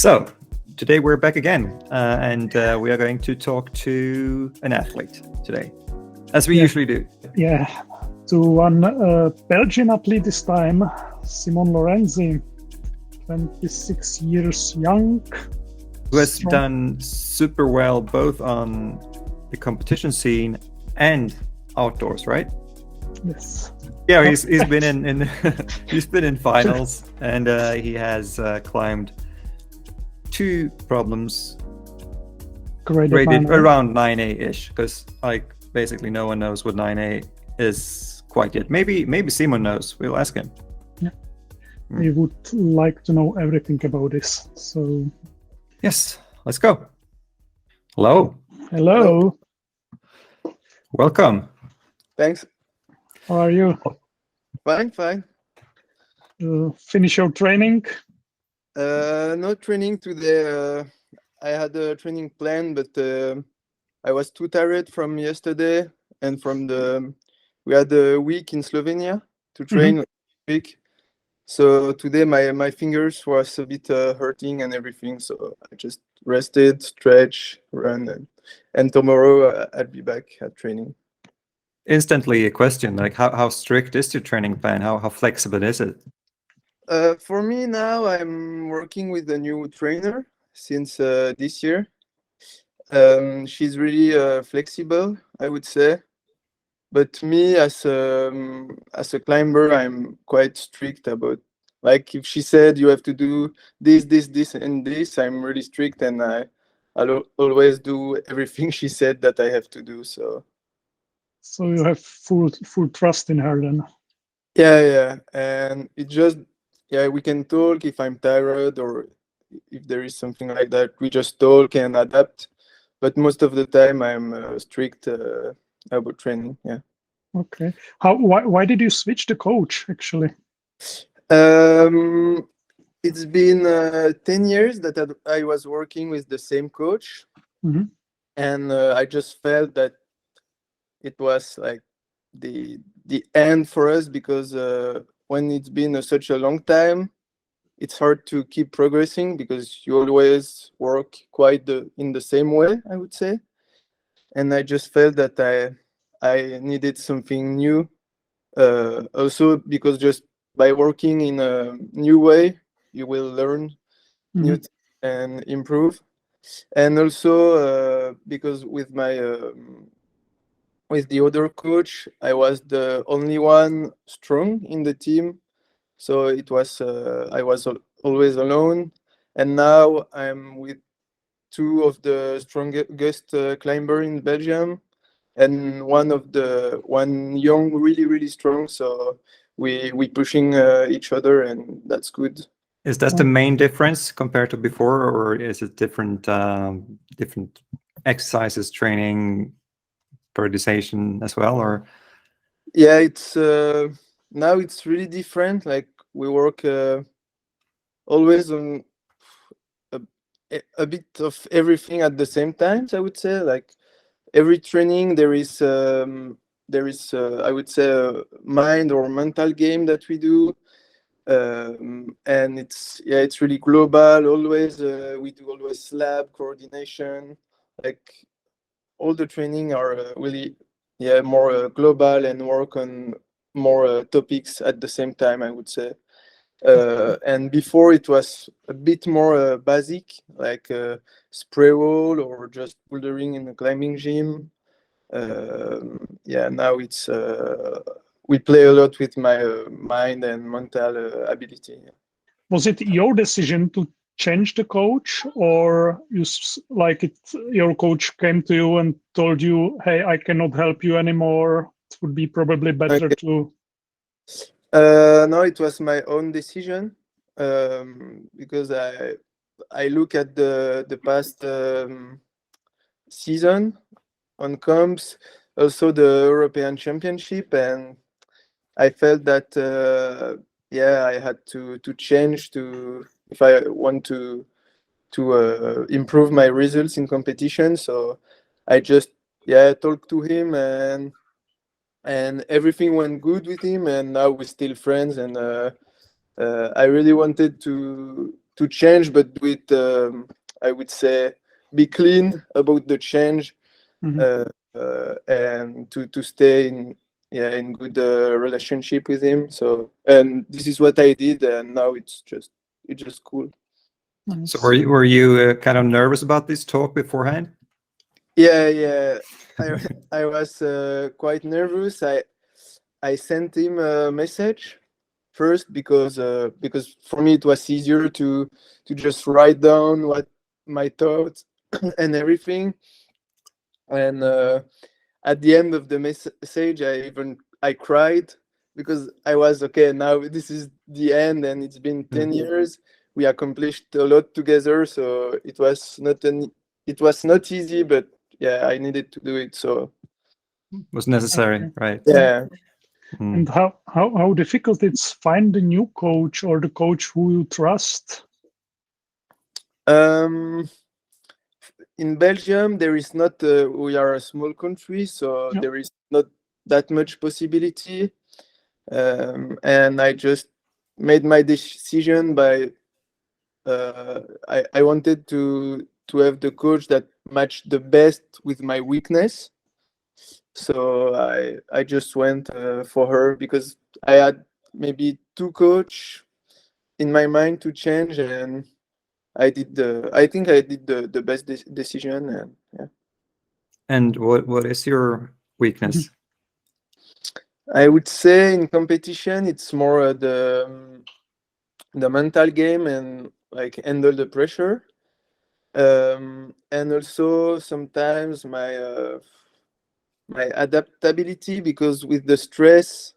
So, today we're back again, and we are going to talk to an athlete today, as we usually do. Yeah, to one Belgian athlete this time, Lorenzi, 26 years young. Who has done super well both on the competition scene and outdoors, right? Yes. Yeah, he's been in he's been in finals, and he has climbed 2 problems rated around 9A-ish, because like basically no one knows what 9A is quite yet. Maybe Simon knows. We'll ask him. Yeah, we would like to know everything about this. So yes, let's go. Hello. Hello. Welcome. Thanks. How are you? Fine. Finish your training? No training today. I had a training plan, but I was too tired from yesterday and we had a week in Slovenia to train week. So today my fingers was a bit hurting and everything. So I just rested, stretch, run, and tomorrow I'll be back at training. Instantly a question, like how strict is your training plan? How flexible is it? For me now, I'm working with a new trainer since this year. She's really flexible, I would say. But me as a climber, I'm quite strict about, like, if she said you have to do this, and this, I'm really strict, and I'll always do everything she said that I have to do. So you have full trust in her then? Yeah, and it just, we can talk if I'm tired or if there is something like that. We just talk and adapt, but most of the time I'm strict about training. Yeah. Okay. Why did you switch the coach actually? It's been 10 years that I was working with the same coach, and I just felt that it was like the end for us, because when it's been such a long time, it's hard to keep progressing because you always work quite in the same way, I would say. And I just felt that I needed something new. Also because just by working in a new way, you will learn new things and improve. And also because with the other coach, I was the only one strong in the team, so it was I was always alone. And now I'm with 2 of the strongest climber in Belgium, and one young, really strong. So we pushing each other, and that's good. Is that the main difference compared to before, or is it different exercises, training, periodization as well? Or yeah, it's now it's really different. Like we work always on a bit of everything at the same time, I would say. Like every training there is I would say a mind or mental game that we do, and it's really global. Always we do always lab coordination. Like all the training are really more global and work on more topics at the same time, I would say. And before it was a bit more basic, like spray wall or just bouldering in a climbing gym. Now it's we play a lot with my mind and mental ability. Was it your decision to change the coach, or your coach came to you and told you, hey, I cannot help you anymore, it would be probably better to... No, it was my own decision, because I look at the past season on comps, also the European Championship, and I felt that I had to change if I want to improve my results in competition. So I just talked to him, and everything went good with him, and now we're still friends. And I really wanted to to change, but with I would say be clean about the change, and to stay in good relationship with him. So, and this is what I did, and now it's just cool. Nice. So were you kind of nervous about this talk beforehand? Yeah. I was quite nervous. I sent him a message first because for me it was easier to just write down what my thoughts and everything. And at the end of the message, I cried because I was okay. Now this is the end, and it's been 10 years. We accomplished a lot together, so it was not easy, but yeah, I needed to do it. So it was necessary, right? Yeah. And how difficult it's find a new coach or the coach who you trust? In Belgium, there is not. We are a small country, so there is not that much possibility. And I just made my decision by. I wanted to have the coach that matched the best with my weakness. So I just went for her because I had maybe 2 coach in my mind to change, and I think I did the best decision, and yeah. And what is your weakness? I would say in competition it's more the mental game and like handle the pressure, and also sometimes my adaptability, because with the stress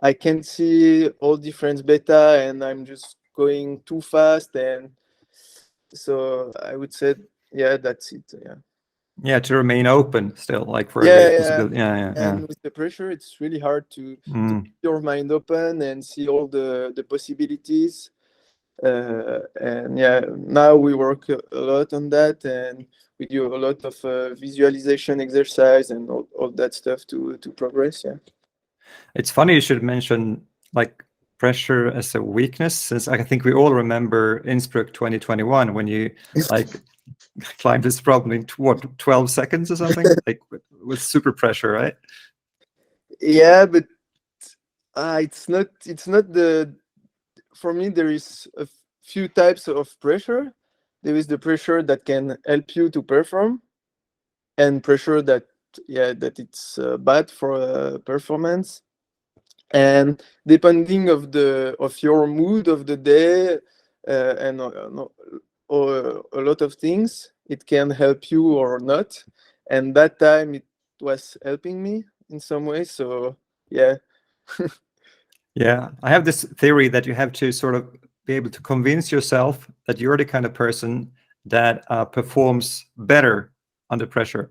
I can see all different beta and I'm just going too fast, and so I would say that's it. Yeah, to remain open still, like for Yeah. possibility. Yeah. And with the pressure, it's really hard to keep your mind open and see all the possibilities. And now we work a lot on that, and we do a lot of visualization exercise and all that stuff to progress. Yeah. It's funny you should mention like pressure as a weakness, since I think we all remember Innsbruck 2021 when you like climbed this problem in 12 seconds or something, like with super pressure, right? Yeah, but it's not the. For me, there is a few types of pressure. There is the pressure that can help you to perform, and pressure that it's bad for performance. And depending of your mood of the day, and or a lot of things, it can help you or not. And that time it was helping me in some way. So yeah. Yeah, I have this theory that you have to sort of be able to convince yourself that you're the kind of person that performs better under pressure.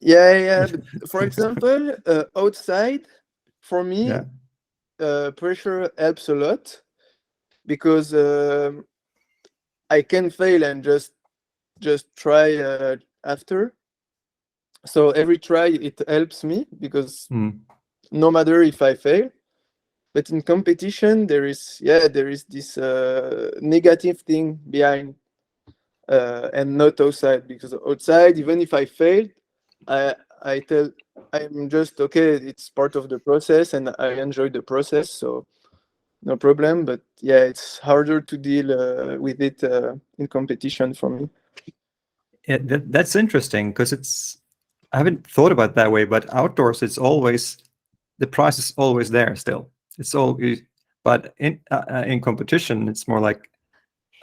Yeah. But for example, outside, for me, pressure helps a lot, because I can fail and just try after. So every try it helps me, because no matter if I fail. But in competition, there is this negative thing behind, and not outside, because outside, even if I failed, I'm just okay. It's part of the process, and I enjoy the process, so no problem. But yeah, it's harder to deal with it in competition for me. Yeah, that's interesting, because I haven't thought about it that way, but outdoors it's always, the prize is always there still. It's all, but in competition it's more like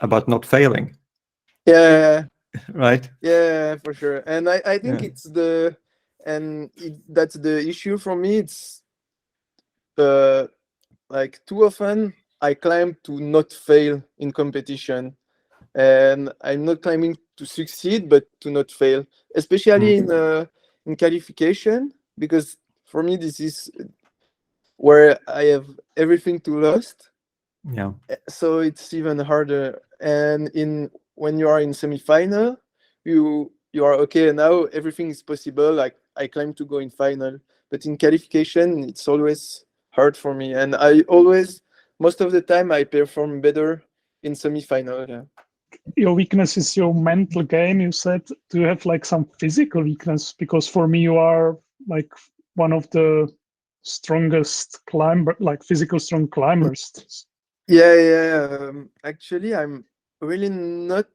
about not failing. Yeah. Right. Yeah, for sure. And I think that's the issue for me. It's like too often I climb to not fail in competition, and I'm not climbing to succeed, but to not fail, especially in qualification, because for me this is where I have everything to lose. Yeah. So it's even harder. And when you are in semi-final, you are okay. Now everything is possible. Like I climb to go in final, but in qualification, it's always hard for me. And most of the time, I perform better in semi-final. Yeah. Your weakness is your mental game, you said. Do you have like some physical weakness? Because for me, you are like one of the strongest climber, like physical strong climbers. Yeah. Actually, I'm really not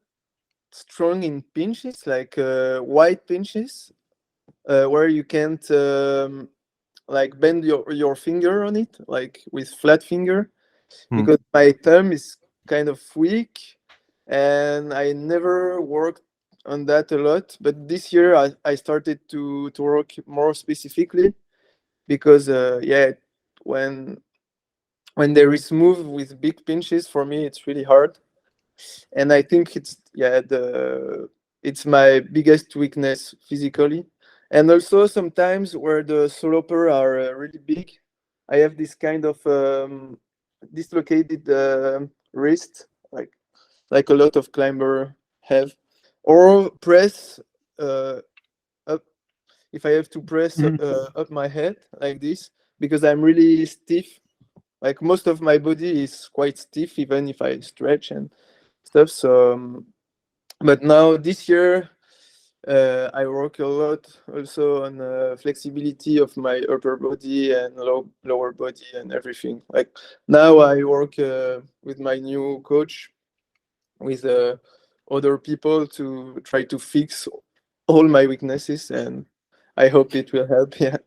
strong in pinches, like wide pinches, where you can't like bend your finger on it, like with flat finger, because my thumb is kind of weak, and I never worked on that a lot. But this year I started to work more specifically, because when there is move with big pinches, for me it's really hard, and I think it's my biggest weakness physically. And also sometimes where the sloper are really big, I have this kind of dislocated wrist, like a lot of climber have, or press up, if I have to press up my head like this, because I'm really stiff. Like most of my body is quite stiff, even if I stretch and stuff. So, but now this year, I work a lot also on flexibility of my upper body and lower body and everything. Like now I work with my new coach, with other people, to try to fix all my weaknesses, and I hope it will help. Yeah.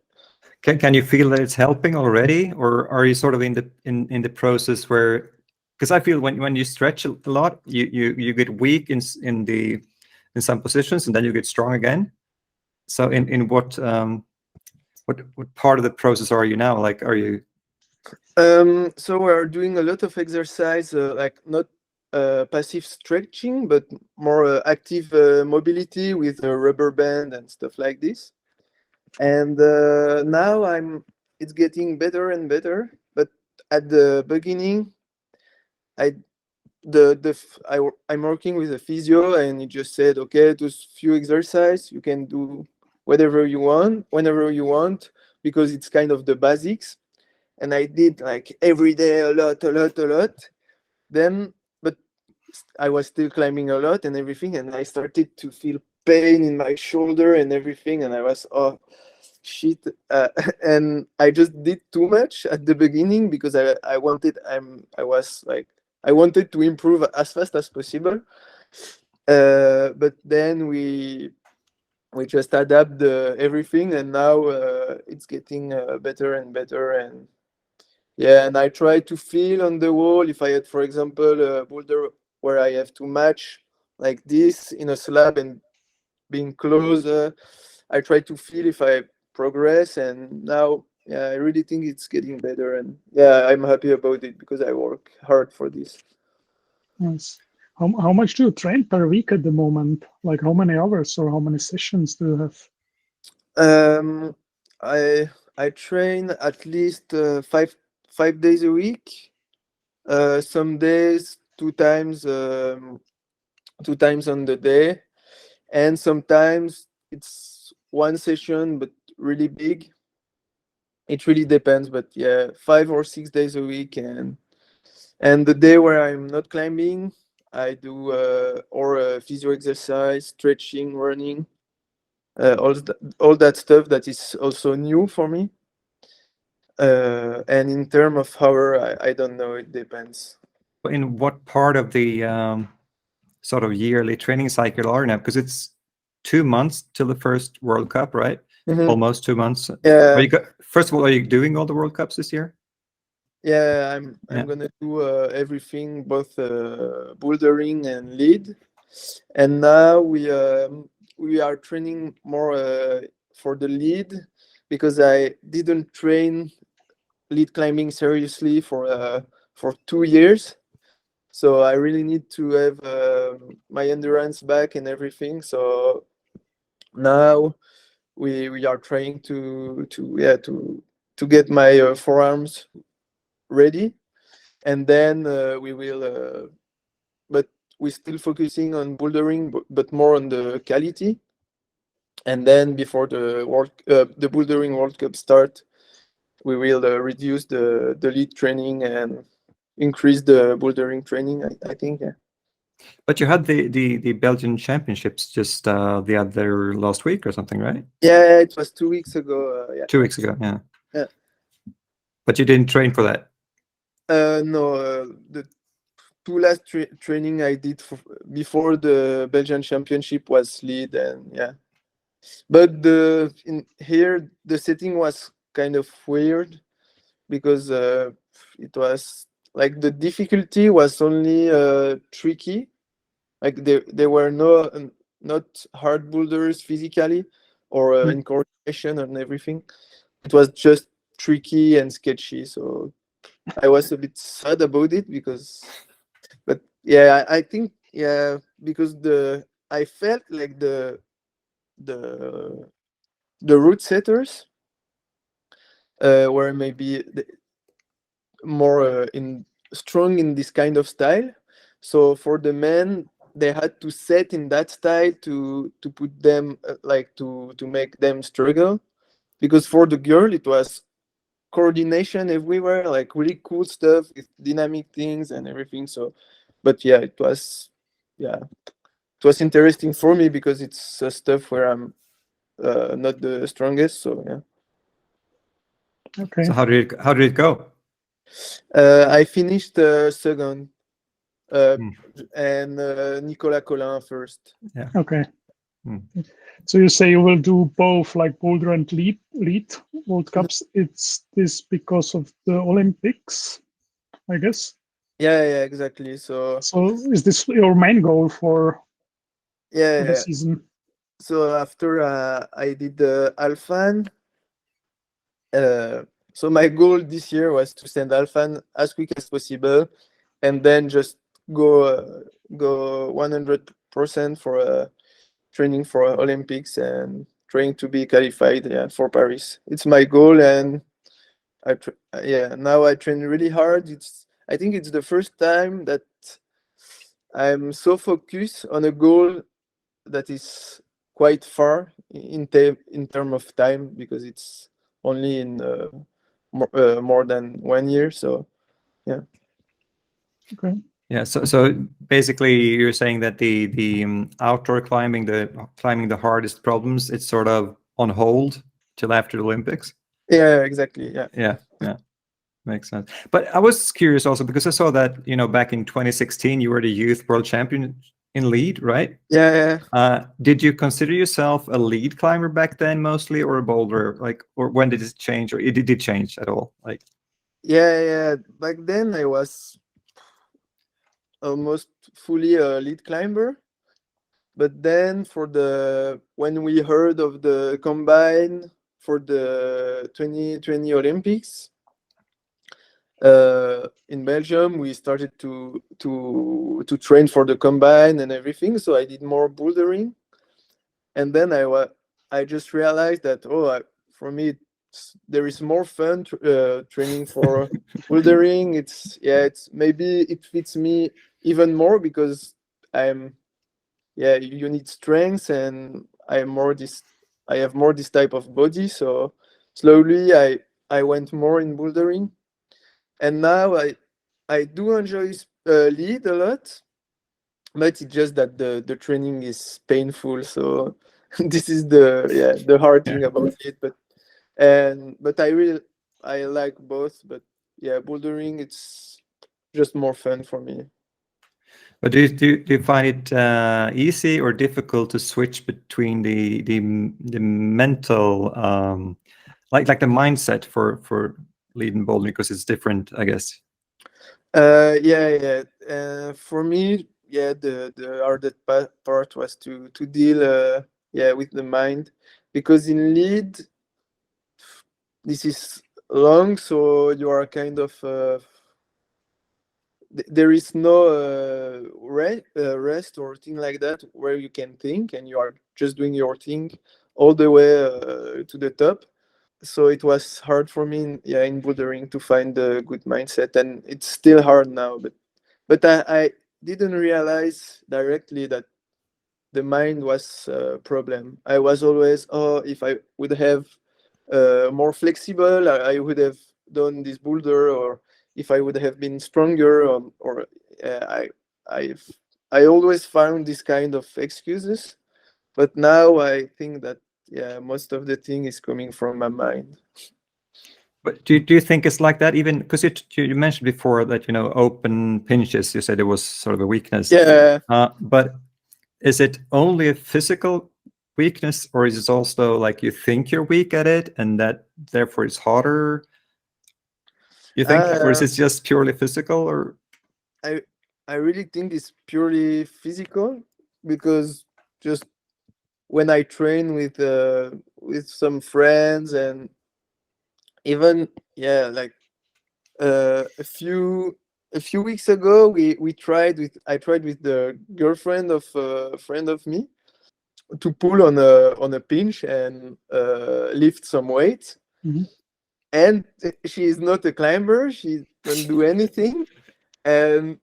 Can you feel that it's helping already, or are you sort of in the process where? Because I feel when you stretch a lot, you get weak in some positions, and then you get strong again. So in what part of the process are you now? Like, are you? So we're doing a lot of exercise, like not passive stretching, but more active mobility with a rubber band and stuff like this. And now it's getting better and better. But at the beginning, I'm working with a physio, and he just said, okay, those few exercises you can do whatever you want, whenever you want, because it's kind of the basics. And I did like every day a lot. Then, but I was still climbing a lot and everything, and I started to feel pain in my shoulder and everything, and I was, oh shit, and I just did too much at the beginning, because I wanted to improve as fast as possible. But then we just adapt everything, and now it's getting better and better. And yeah, and I try to feel on the wall, if I had, for example, a boulder where I have to match like this in a slab and being closer, I try to feel if I progress. And now, yeah, I really think it's getting better, and yeah, I'm happy about it, because I work hard for this. Nice. How much do you train per week at the moment? Like how many hours or how many sessions do you have? I train at least 5 days a week. Some days two times on the day, and sometimes it's one session but really big. It really depends, but yeah, 5 or 6 days a week. And the day where I'm not climbing, I do physio exercise, stretching, running, all that stuff that is also new for me. And in terms of hour, I don't know, it depends. In what part of the sort of yearly training cycle are you now? Because it's 2 months till the first World Cup, right? Almost 2 months. Yeah. First of all, are you doing all the World Cups this year? Yeah, I'm gonna do everything, both bouldering and lead. And now we are training more for the lead, because I didn't train lead climbing seriously for 2 years. So I really need to have my endurance back and everything. So now we are trying to get my forearms ready, and then we will. But we're still focusing on bouldering, but more on the quality. And then before the bouldering World Cup start, we will reduce the lead training, and increase the bouldering training. I think, yeah. But you had the Belgian championships just the other last week or something, right? Yeah, it was 2 weeks ago. Yeah. 2 weeks ago, yeah. Yeah. But you didn't train for that. No, the two last training I did before the Belgian championship was lead, and yeah. But here the setting was kind of weird because it was like the difficulty was only tricky. Like there were not hard boulders physically or in coordination and everything. It was just tricky and sketchy. So I was a bit sad about it but yeah, I think, yeah, because I felt like the route setters were maybe more strong in this kind of style. So for the men, they had to set in that style to put them to make them struggle. Because for the girl, it was coordination everywhere, like really cool stuff with dynamic things and everything. So, but yeah, it was interesting for me because it's stuff where I'm not the strongest. So yeah. Okay. So how did it go? I finished second, and Nicolas Collin first. Yeah. Okay. So you say you will do both, like boulder and lead World Cups. It's this because of the Olympics, I guess. Yeah, exactly. So is this your main goal for the the season? So after I did the Alphane, so my goal this year was to send Alphane as quick as possible, and then just go 100% for training for Olympics and trying to be qualified for Paris. It's my goal, and now I train really hard. I think it's the first time that I'm so focused on a goal that is quite far in terms of time, because it's only in more than 1 year. So yeah. Okay. Yeah. So basically, you're saying that the outdoor climbing, the hardest problems, it's sort of on hold till after the Olympics. Yeah, exactly. Yeah. Makes sense. But I was curious also because I saw that back in 2016 you were the youth world champion in lead, right? Yeah. Did you consider yourself a lead climber back then mostly, or a boulder? Or when did it change, or did it change at all? Yeah. Back then I was almost fully a lead climber, but then when we heard of the combine for the 2020 Olympics in Belgium, we started to train for the combine and everything. So I did more bouldering, and then I just realized that for me there is more fun training for bouldering. It's maybe it fits me even more because you need strength, and I have more this type of body. So slowly I went more in bouldering. And now I do enjoy lead a lot, but it's just that the training is painful. So this is the hard thing about it. But I like both. But yeah, bouldering, it's just more fun for me. But do you find it easy or difficult to switch between the mental like the mindset for lead and bouldering, because it's different, I guess? Yeah. For me, the hardest part was to deal with the mind, because in lead this is long, so you are kind of there is no rest or thing like that where you can think, and you are just doing your thing all the way to the top. So it was hard for me in bouldering to find a good mindset, and it's still hard now, but I didn't realize directly that the mind was a problem. I was always, if I would have more flexible, I would have done this boulder, or if I would have been stronger, or I always found this kind of excuses, but now I think that most of the thing is coming from my mind. But do you think it's like that, even because you mentioned before that, you know, open pinches, you said it was sort of a weakness. Yeah. But is it only a physical weakness, or is it also like you think you're weak at it and that therefore it's harder? You think, or is it just purely physical? Or I really think it's purely physical, because just when I train with some friends, and even like a few weeks ago I tried with the girlfriend of a friend of me to pull on a pinch and lift some weight. Mm-hmm. And she is not a climber, she doesn't do anything, and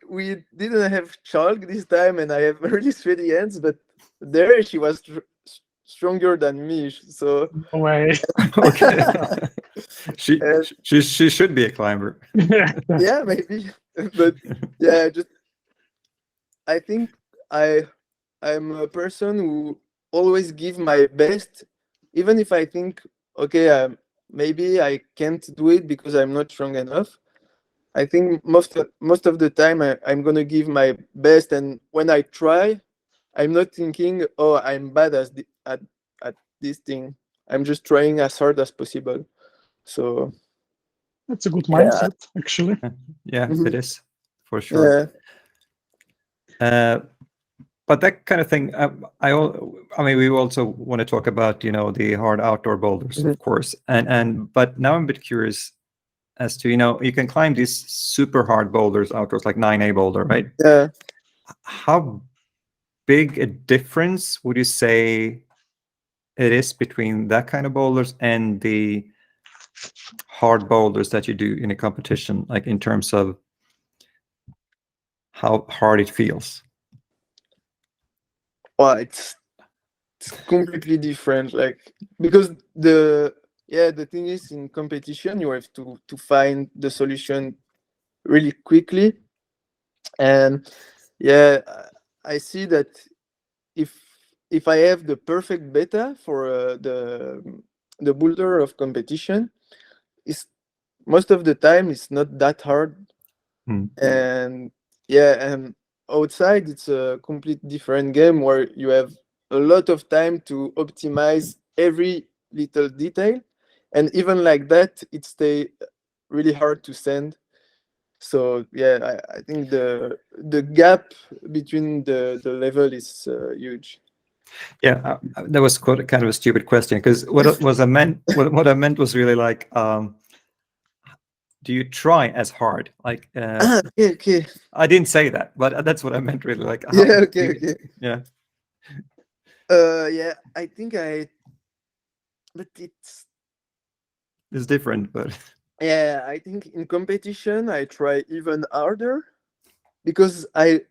we didn't have chalk this time, and I have really sweaty hands, but there she was stronger than me, so No way. okay. she should be a climber. Yeah, maybe. But yeah, just I think I'm a person who always give my best, even if I think, okay, maybe I can't do it because I'm not strong enough. I think most of the time I'm gonna give my best, and when I try, I'm not thinking, oh, I'm bad at this thing. I'm just trying as hard as possible. So that's a good mindset, actually. Yeah, it is, for sure. But that kind of thing, I mean, we also want to talk about, you know, the hard outdoor boulders, of course, but now I'm a bit curious as to, you know, you can climb these super hard boulders outdoors, like 9A boulder, right? Yeah. How big a difference would you say it is between that kind of boulders and the hard boulders that you do in a competition, like in terms of how hard it feels? Well, it's completely different, like, because the thing is, in competition you have to find the solution really quickly, and I see that if I have the perfect beta for the boulder of competition, it's most of the time it's not that hard. And outside it's a complete different game where you have a lot of time to optimize every little detail, and even like that it stay really hard to send. So I think the gap between the level is huge. Yeah, that was kind of a stupid question, because what I meant was really like, do you try as hard? Like, okay. I didn't say that, but that's what I meant, really. Like, Okay. Yeah. I think but it's different, but I think in competition I try even harder, because I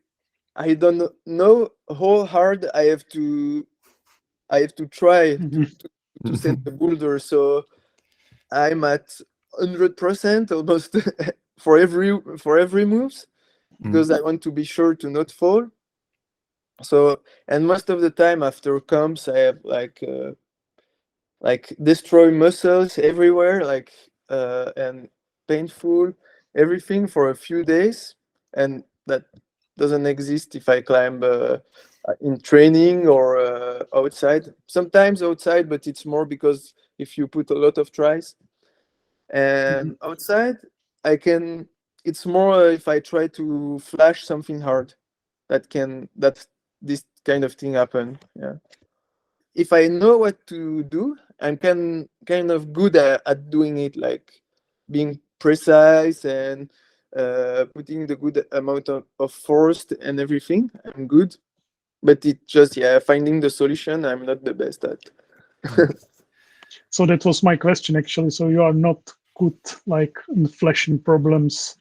don't know how hard I have to try to send the boulder. So I'm at 100% almost for every moves, because I want to be sure to not fall. So, and most of the time after comps I have like destroy muscles everywhere, like and painful everything for a few days, and that doesn't exist if I climb in training or outside. Sometimes outside, but it's more because if you put a lot of tries. And outside it's more if I try to flash something hard, that this kind of thing happen. If I know what to do, I'm kind of good at doing it, like being precise and putting the good amount of force and everything. I'm good, but it just finding the solution, I'm not the best at. So that was my question, actually. So you are not good like in flashing problems.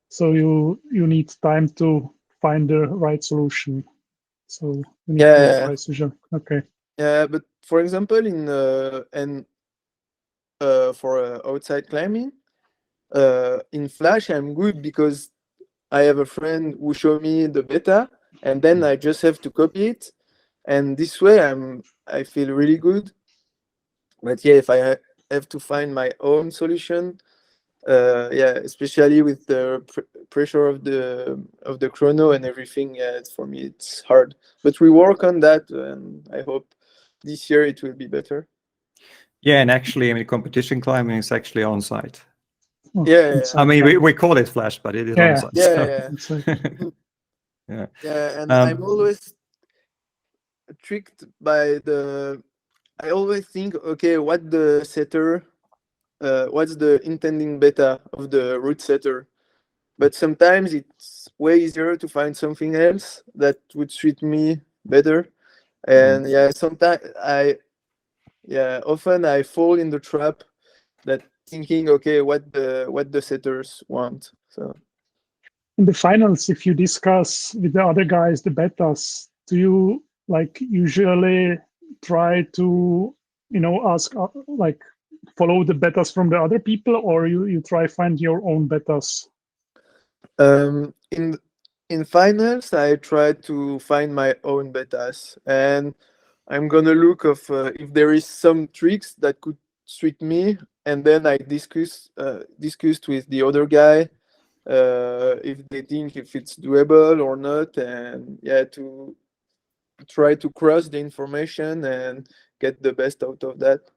So you need time to find the right solution. So you need to precision. Okay. Yeah, but for example, in for outside climbing. In Flash, I'm good because I have a friend who showed me the beta, and then I just have to copy it, and this way I feel really good. But yeah, if I have to find my own solution, yeah, especially with the pressure of the chrono and everything, yeah, for me it's hard. But we work on that, and I hope this year it will be better. Yeah, and actually, I mean, competition climbing is actually on site. Oh, Yeah, it's I mean, okay. we call it Flash, but it is on site. Yeah, so. yeah. It's like, Yeah. Yeah, and I'm always tricked by I always think, okay, what's the intending beta of the route setter? But sometimes it's way easier to find something else that would suit me better. And yeah, sometimes often I fall in the trap that thinking, okay, what the setters want. So in the finals, if you discuss with the other guys the betas, do you like usually try to ask like follow the betas from the other people, or you try find your own betas? In finals, I try to find my own betas, and I'm gonna look if there is some tricks that could suit me, and then I discussed with the other guy if they think if it's doable or not, and yeah, to try to cross the information and get the best out of that.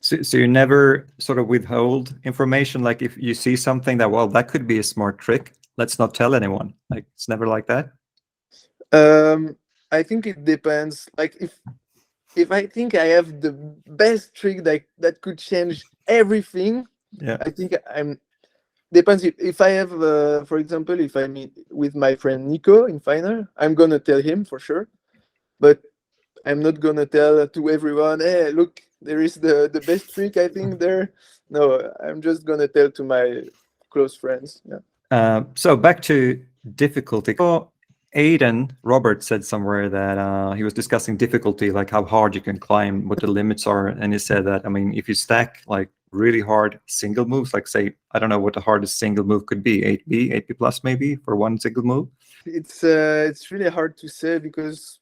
So you never sort of withhold information, like if you see something that, well, that could be a smart trick, let's not tell anyone. Like it's never like that. I think it depends. Like if I think I have the best trick that could change everything, Yeah, I think depends if I have, for example, if I meet with my friend Nico in final, I'm gonna tell him for sure, but I'm not gonna tell to everyone, hey, look, there is the best trick I think there. No, I'm just gonna tell to my close friends. Yeah. so back to difficulty. Oh, Aiden Robert said somewhere that he was discussing difficulty, like how hard you can climb, what the limits are, and he said that, I mean, if you stack like really hard single moves, like say, I don't know what the hardest single move could be, 8B plus maybe for one single move. It's really hard to say because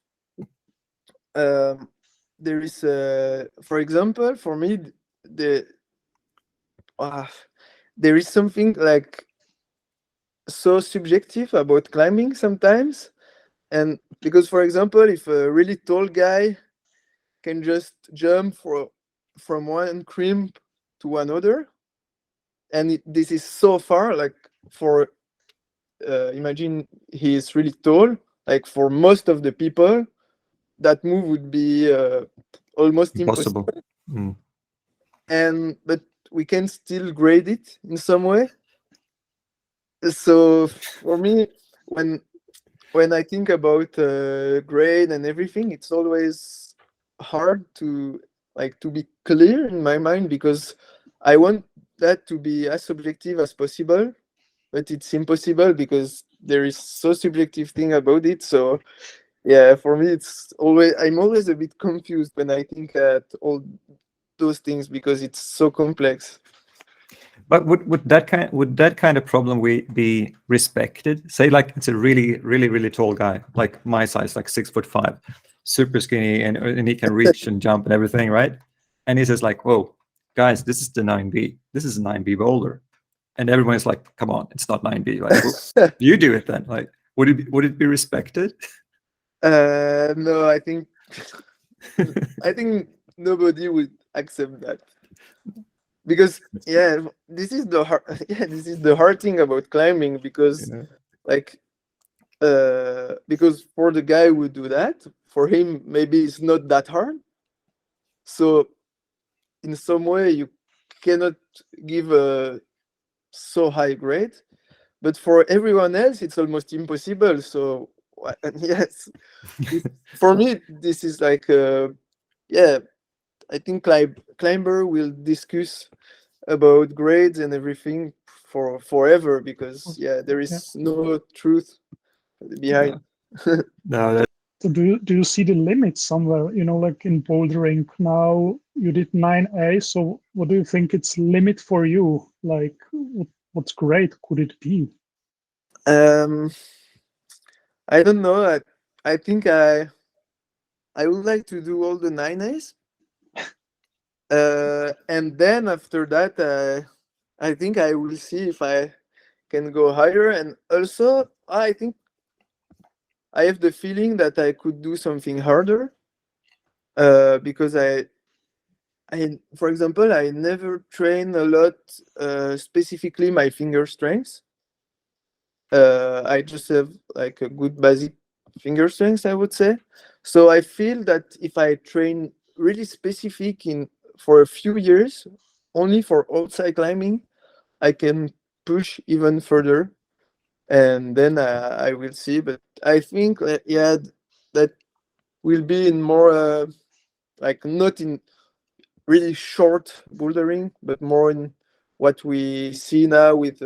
there is, for example, for me, there is something like so subjective about climbing sometimes, and because, for example, if a really tall guy can just jump from one crimp to another, and this is so far, like for imagine he is really tall, like for most of the people that move would be almost impossible. But we can still grade it in some way. So for me, when I think about grade and everything, it's always hard to be clear in my mind, because I want that to be as subjective as possible, but it's impossible because there is so subjective thing about it. So yeah, for me, I'm always a bit confused when I think at all those things because it's so complex. But would that kind of problem be respected? Say like it's a really tall guy, like my size, like 6'5", super skinny, and he can reach and jump and everything, right? And he says like, "Whoa, guys, this is the 9B. This is a 9B boulder," and everyone is like, "Come on, it's not 9B." Like, well, you do it then. Like, would it be respected? No, I think nobody would accept that. Because this is the hard thing about climbing, because because for the guy who would do that, for him maybe it's not that hard. So in some way you cannot give a so high grade, but for everyone else it's almost impossible. So yes, for me this is like I think climber will discuss about grades and everything for forever, because there is no truth behind. No. So do you see the limits somewhere? Like in bouldering now, you did 9A. So what do you think its limit for you? Like, what's great could it be? I don't know. I think I would like to do all the 9As. And then after that, I think I will see if I can go higher. And also, I think I have the feeling that I could do something harder. Because for example, I never train a lot specifically my finger strength. I just have like a good basic finger strength, I would say. So I feel that if I train really specific for a few years, only for outside climbing, I can push even further, and then I will see. But I think that will be in more like not in really short bouldering, but more in what we see now with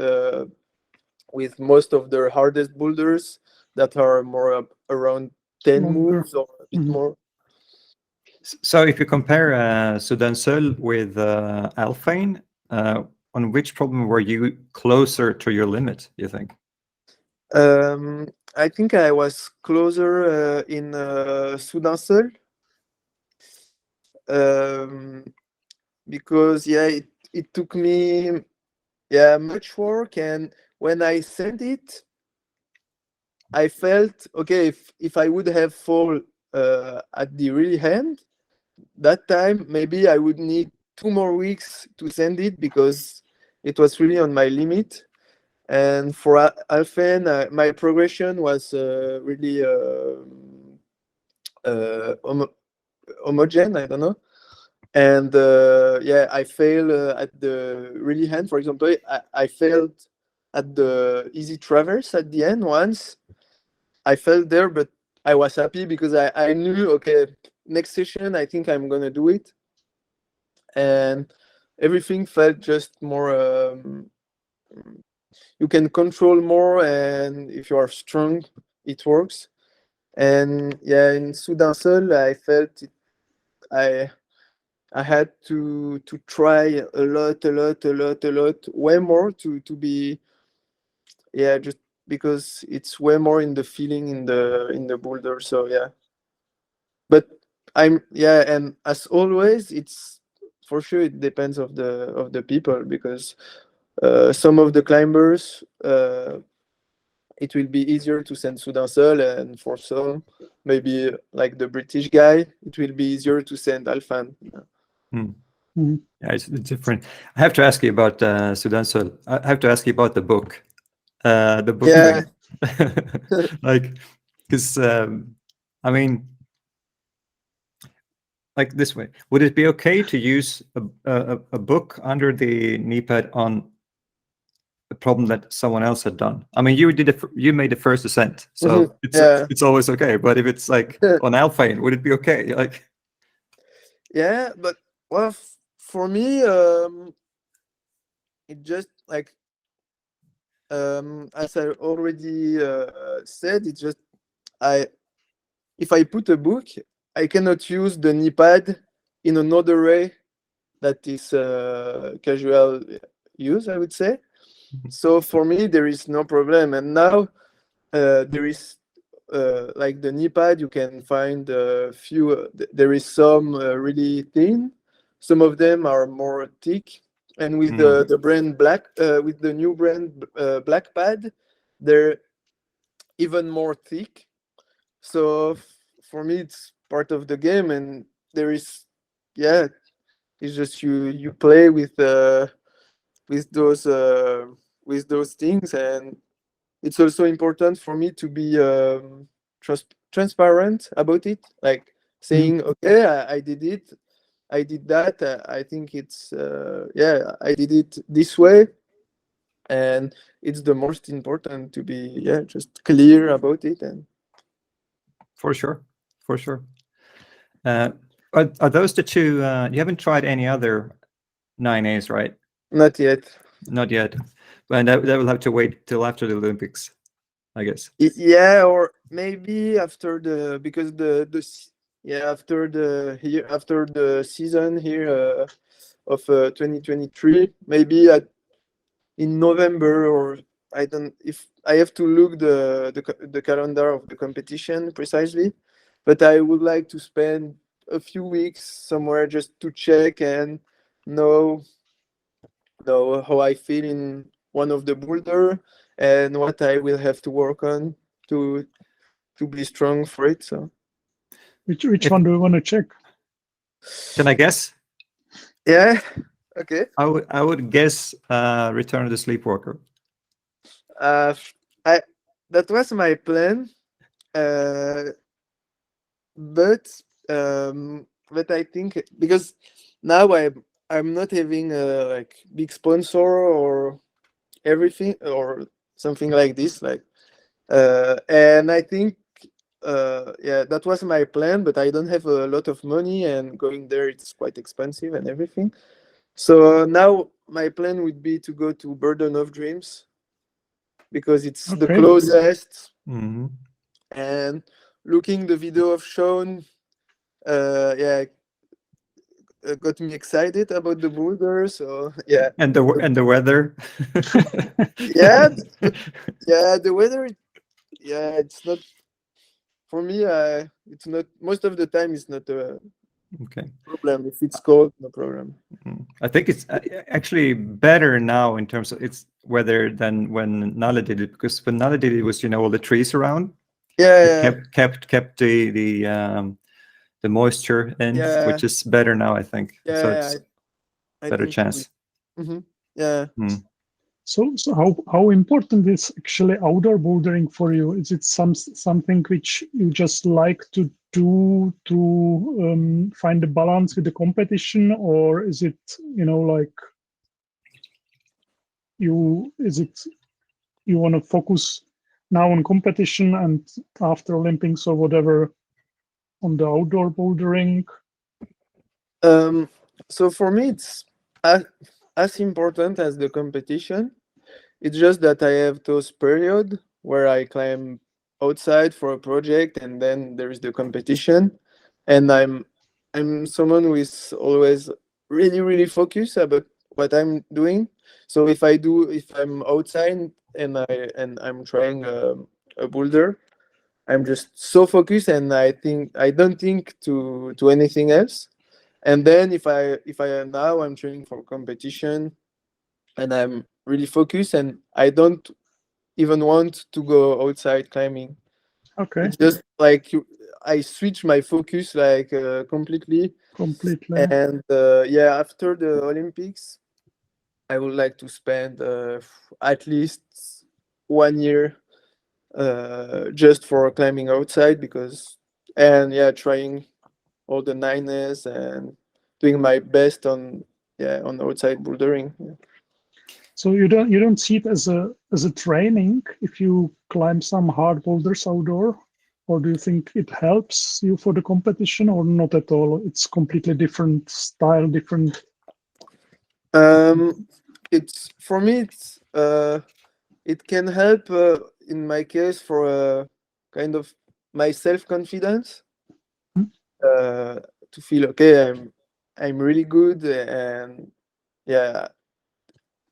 most of the hardest boulders that are more around 10 Longer. moves or a bit more. So if you compare Soudain Seul with Alphane, on which problem were you closer to your limit, you think? I think I was closer in Soudain Seul, because it took me much work, and when I sent it, I felt okay. If I would have fall at the really end, that time maybe I would need 2 more weeks to send it because it was really on my limit. And for Alphane, my progression was really homogeneous. I don't know. And I failed at the really end. For example, I failed at the easy traverse at the end once. I failed there, but I was happy because I knew, okay, next session, I think I'm going to do it. And everything felt just more, you can control more, and if you are strong, it works. And in Soudain Seul, I felt I had to try a lot, way more to be, just because it's way more in the feeling in the boulder. So but and as always, it's for sure it depends of the people, because some of the climbers it will be easier to send Soudain Seul, and for some, maybe like the British guy, it will be easier to send Alphane. Yeah, it's different. I have to ask you about Soudain Seul. I have to ask you about the book. The book thing. Like, because I mean, like this way, would it be okay to use a book under the knee pad on a problem that someone else had done? I mean, you made the first ascent, so it's always okay. But if it's like on Alphane, would it be okay? Like, but well, for me, it just like as I already said, it just if I put a book, I cannot use the knee pad in another way that is casual use, I would say. So for me, there is no problem. And now there is like the knee pad, you can find a few. There is some really thin. Some of them are more thick. And with the brand Black, with the new brand Black pad, they're even more thick. So for me, it's part of the game, and there is, it's just you play with those things, and it's also important for me to be transparent about it, like saying, okay, I did it, I did that. I think it's I did it this way, and it's the most important to be just clear about it. And for sure. Are those the two? You haven't tried any other 9As, right? Not yet. And that will have to wait till after the Olympics, I guess. Or maybe after because the yeah, after the season here of 2023, maybe in November, or I don't, if I have to look the calendar of the competition precisely, but I would like to spend a few weeks somewhere just to check and know how I feel in one of the boulder and what I will have to work on to be strong for it. So which one do you want to check? Can I guess? yeah, okay. I would guess Return of the Sleepwalker. That was my plan, but I think because now I'm not having a like big sponsor or everything or something like this, like and I think yeah, that was my plan, but I don't have a lot of money, and going there it's quite expensive and everything. So now my plan would be to go to Burden of Dreams because it's the Okay. closest. Mm-hmm. And looking the video of Sean, yeah, got me excited about the boulder. So yeah, And the weather. yeah, yeah, the weather. Yeah, it's not for me. It's not most of the time. It's not a Okay. problem. If it's cold, no problem. I think it's actually better now in terms of its weather than when Nala did it, because when Nala did it was, you know, all the trees around. Yeah, yeah, Kept the moisture in, yeah, which is better now, I think. yeah. So it's I better think chance. yeah. So how important is actually outdoor bouldering for you? Is it something which you just like to do to find a balance with the competition, or is it, you know, like you want to focus now on competition and after Olympics or whatever on the outdoor bouldering? So for me, it's as important as the competition. It's just that I have those period where I climb outside for a project, and then there is the competition, and I'm someone who is always really focused about what I'm doing. So if I'm outside and I'm trying a boulder, I'm just so focused, and I don't think to anything else. And then I'm training for competition, and I'm really focused, and I don't even want to go outside climbing. Okay. It's just like I switch my focus like completely. And yeah, after the Olympics, I would like to spend at least 1 year just for climbing outside, and yeah, trying all the nines and doing my best on outside bouldering. Yeah. So you don't see it as a training if you climb some hard boulders outdoor, or do you think it helps you for the competition, or not at all? It's completely different style, different. It's for me. It can help in my case for kind of my self-confidence, to feel okay. I'm really good, and yeah,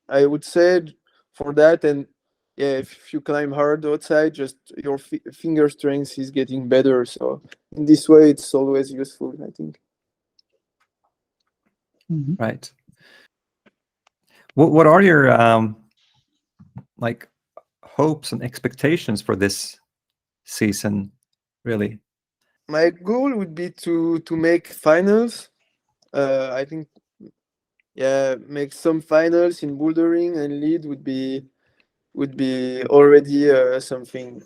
I would say for that. And yeah, if you climb hard outside, just your finger strength is getting better. So in this way, it's always useful, I think. Right. What are your like hopes and expectations for this season, really? My goal would be to make finals. I think, yeah, make some finals in bouldering and lead would be already something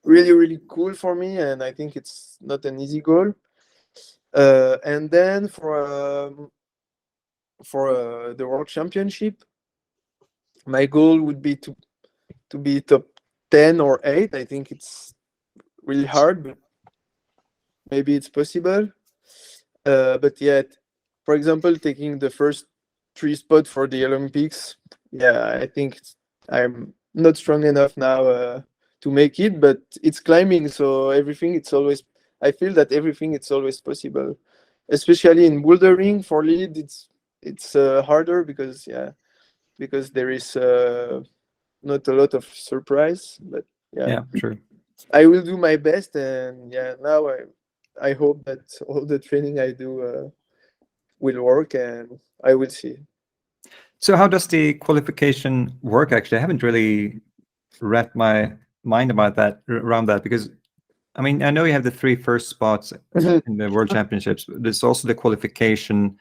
really cool for me, and I think it's not an easy goal. And then for the World Championship, my goal would be to be top 10 or 8. I think it's really hard, but maybe it's possible. But yet, for example, taking the first 3 spot for the Olympics, yeah, I think I'm not strong enough now to make it, but it's climbing, so everything, it's always I feel that everything it's always possible, especially in bouldering. For lead, it's harder because there is not a lot of surprise. But Yeah, true. I will do my best, and now I hope that all the training I do will work, and I will see. So how does the qualification work? Actually, I haven't really wrapped my mind about that around that, because I mean, I know you have the 3 first spots in the World Championships, but there's also the qualification,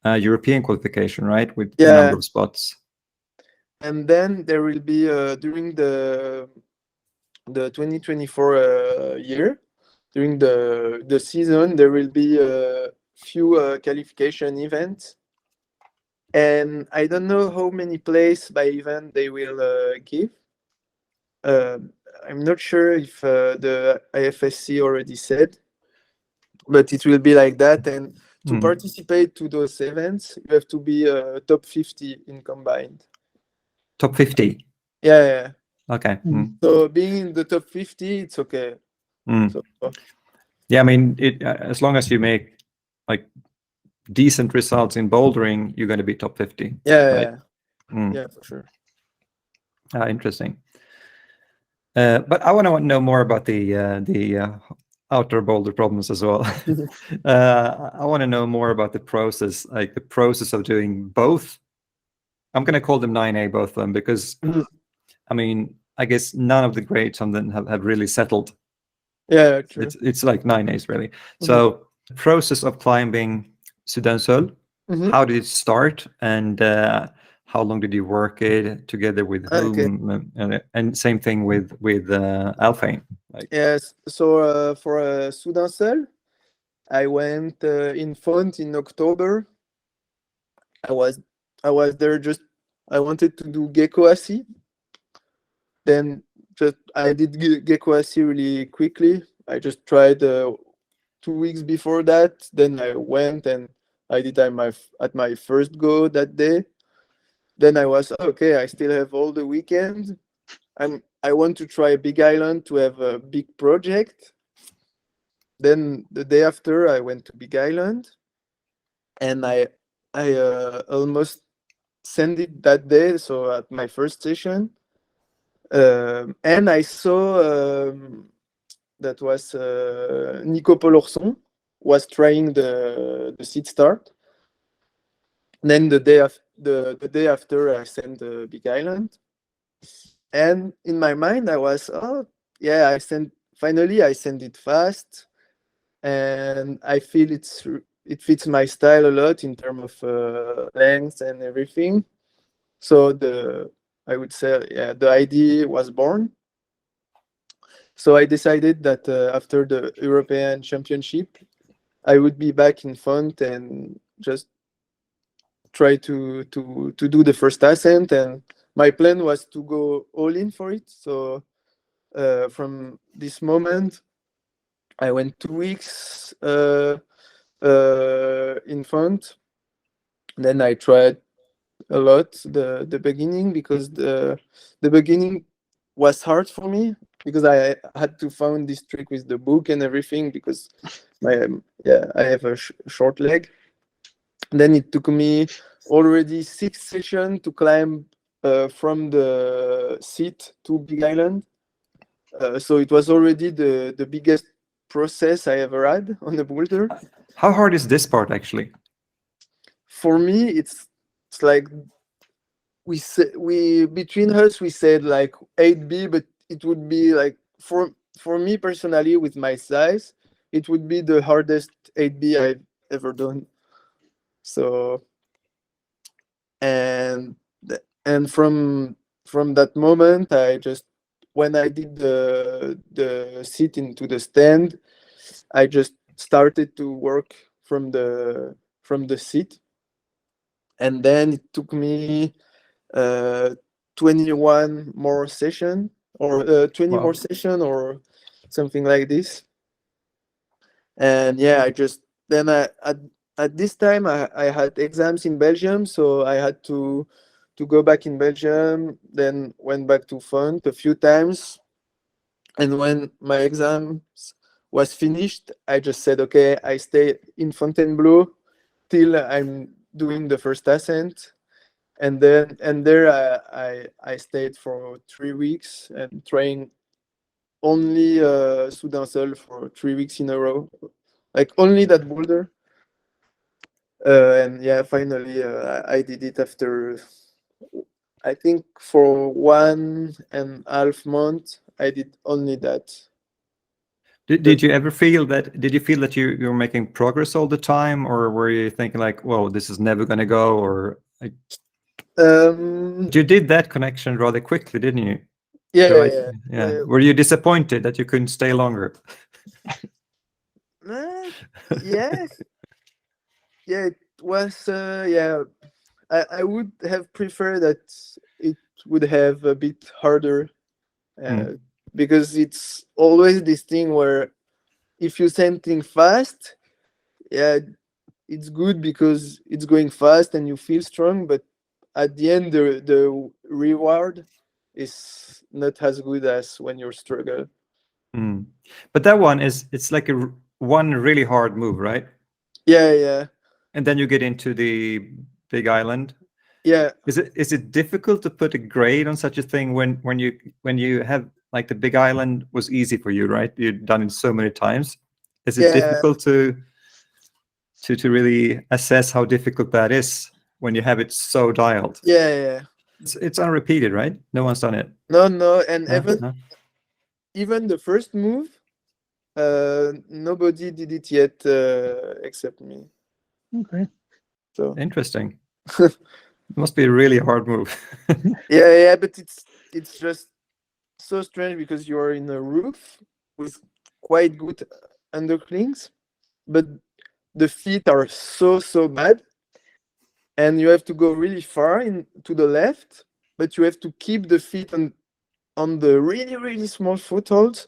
European qualification, right, with the number of spots. And then there will be during the 2024 year, during the season, there will be a few qualification events, and I don't know how many places by event they will give. I'm not sure if the IFSC already said, but it will be like that. And to participate to those events, you have to be top 50 in combined. Top 50? Yeah. Okay. So being in the top 50, it's okay. So, yeah, I mean, as long as you make like decent results in bouldering, you're going to be top 50. Yeah, for sure. Interesting. But I want to know more about the outdoor boulder problems as well. I want to know more about the process, like the process of doing both. I'm going to call them 9A, both of them, because I mean, I guess none of the grades on them have really settled. Yeah, true. It's like 9As really. So the process of climbing Soudain Seul, how did it start, and how long did you work it together with whom? And same thing with Alphane. Yes. So for Soudain Seul, I went in Font in October. I was there I wanted to do Gecko Assi. Then I did Gecko Assi really quickly. I just tried 2 weeks before that. Then I went and I did at my first go that day. Then I was okay. I still have all the weekend. I want to try Big Island to have a big project. Then the day after, I went to Big Island, and I almost sent it that day. So at my first session, and I saw that was Nico Polorson was trying the seat start. Then the day after, I sent the Big Island, and in my mind, I was finally I sent it fast, and I feel it fits my style a lot in terms of length and everything. So I would say the idea was born. So I decided that after the European Championship, I would be back in Font and just try to do the first ascent. And my plan was to go all in for it. So from this moment, I went 2 weeks in Font. Then I tried a lot the beginning, because the beginning was hard for me, because I had to find this trick with the book and everything, because I have a short leg. Then it took me already 6 sessions to climb from the seat to Big Island. So it was already the biggest process I ever had on a boulder. How hard is this part actually? For me, it's like we between us we said like 8B, but it would be like for me personally, with my size, it would be the hardest 8B I've ever done. So and from that moment, I just, when I did the seat into the stand, I just started to work from the seat, and then it took me 21 more session, or 20 more session, or something like this. And at this time I had exams in Belgium, so I had to go back in Belgium, then went back to Font a few times, and when my exams was finished, I just said, okay, I stay in Fontainebleau till I'm doing the first ascent. And there I stayed for 3 weeks and trained only Soudain Seul for 3 weeks in a row, like only that boulder. And yeah, finally I did it after, I think, for 1.5 months. I did only that. Did you ever feel that? Did you feel that you're making progress all the time, or were you thinking like, "Whoa, this is never going to go"? Or like, you did that connection rather quickly, didn't you? Yeah. Were you disappointed that you couldn't stay longer? Yeah, it was. Yeah, I would have preferred that it would have a bit harder, because it's always this thing where if you send things fast, yeah, it's good because it's going fast and you feel strong, but at the end the reward is not as good as when you're struggle. But that one it's like one really hard move, right? Yeah. And then you get into the big island. Yeah. Is it difficult to put a grade on such a thing when you have, like, the big island was easy for you, right? You've done it so many times. Is it difficult to really assess how difficult that is when you have it so dialed? Yeah. It's unrepeated, right? No one's done it. No, and even the first move, nobody did it yet except me. Okay. So interesting. It must be a really hard move. yeah, but it's just so strange because you are in a roof with quite good underclings, but the feet are so bad, and you have to go really far to the left, but you have to keep the feet on the really small footholds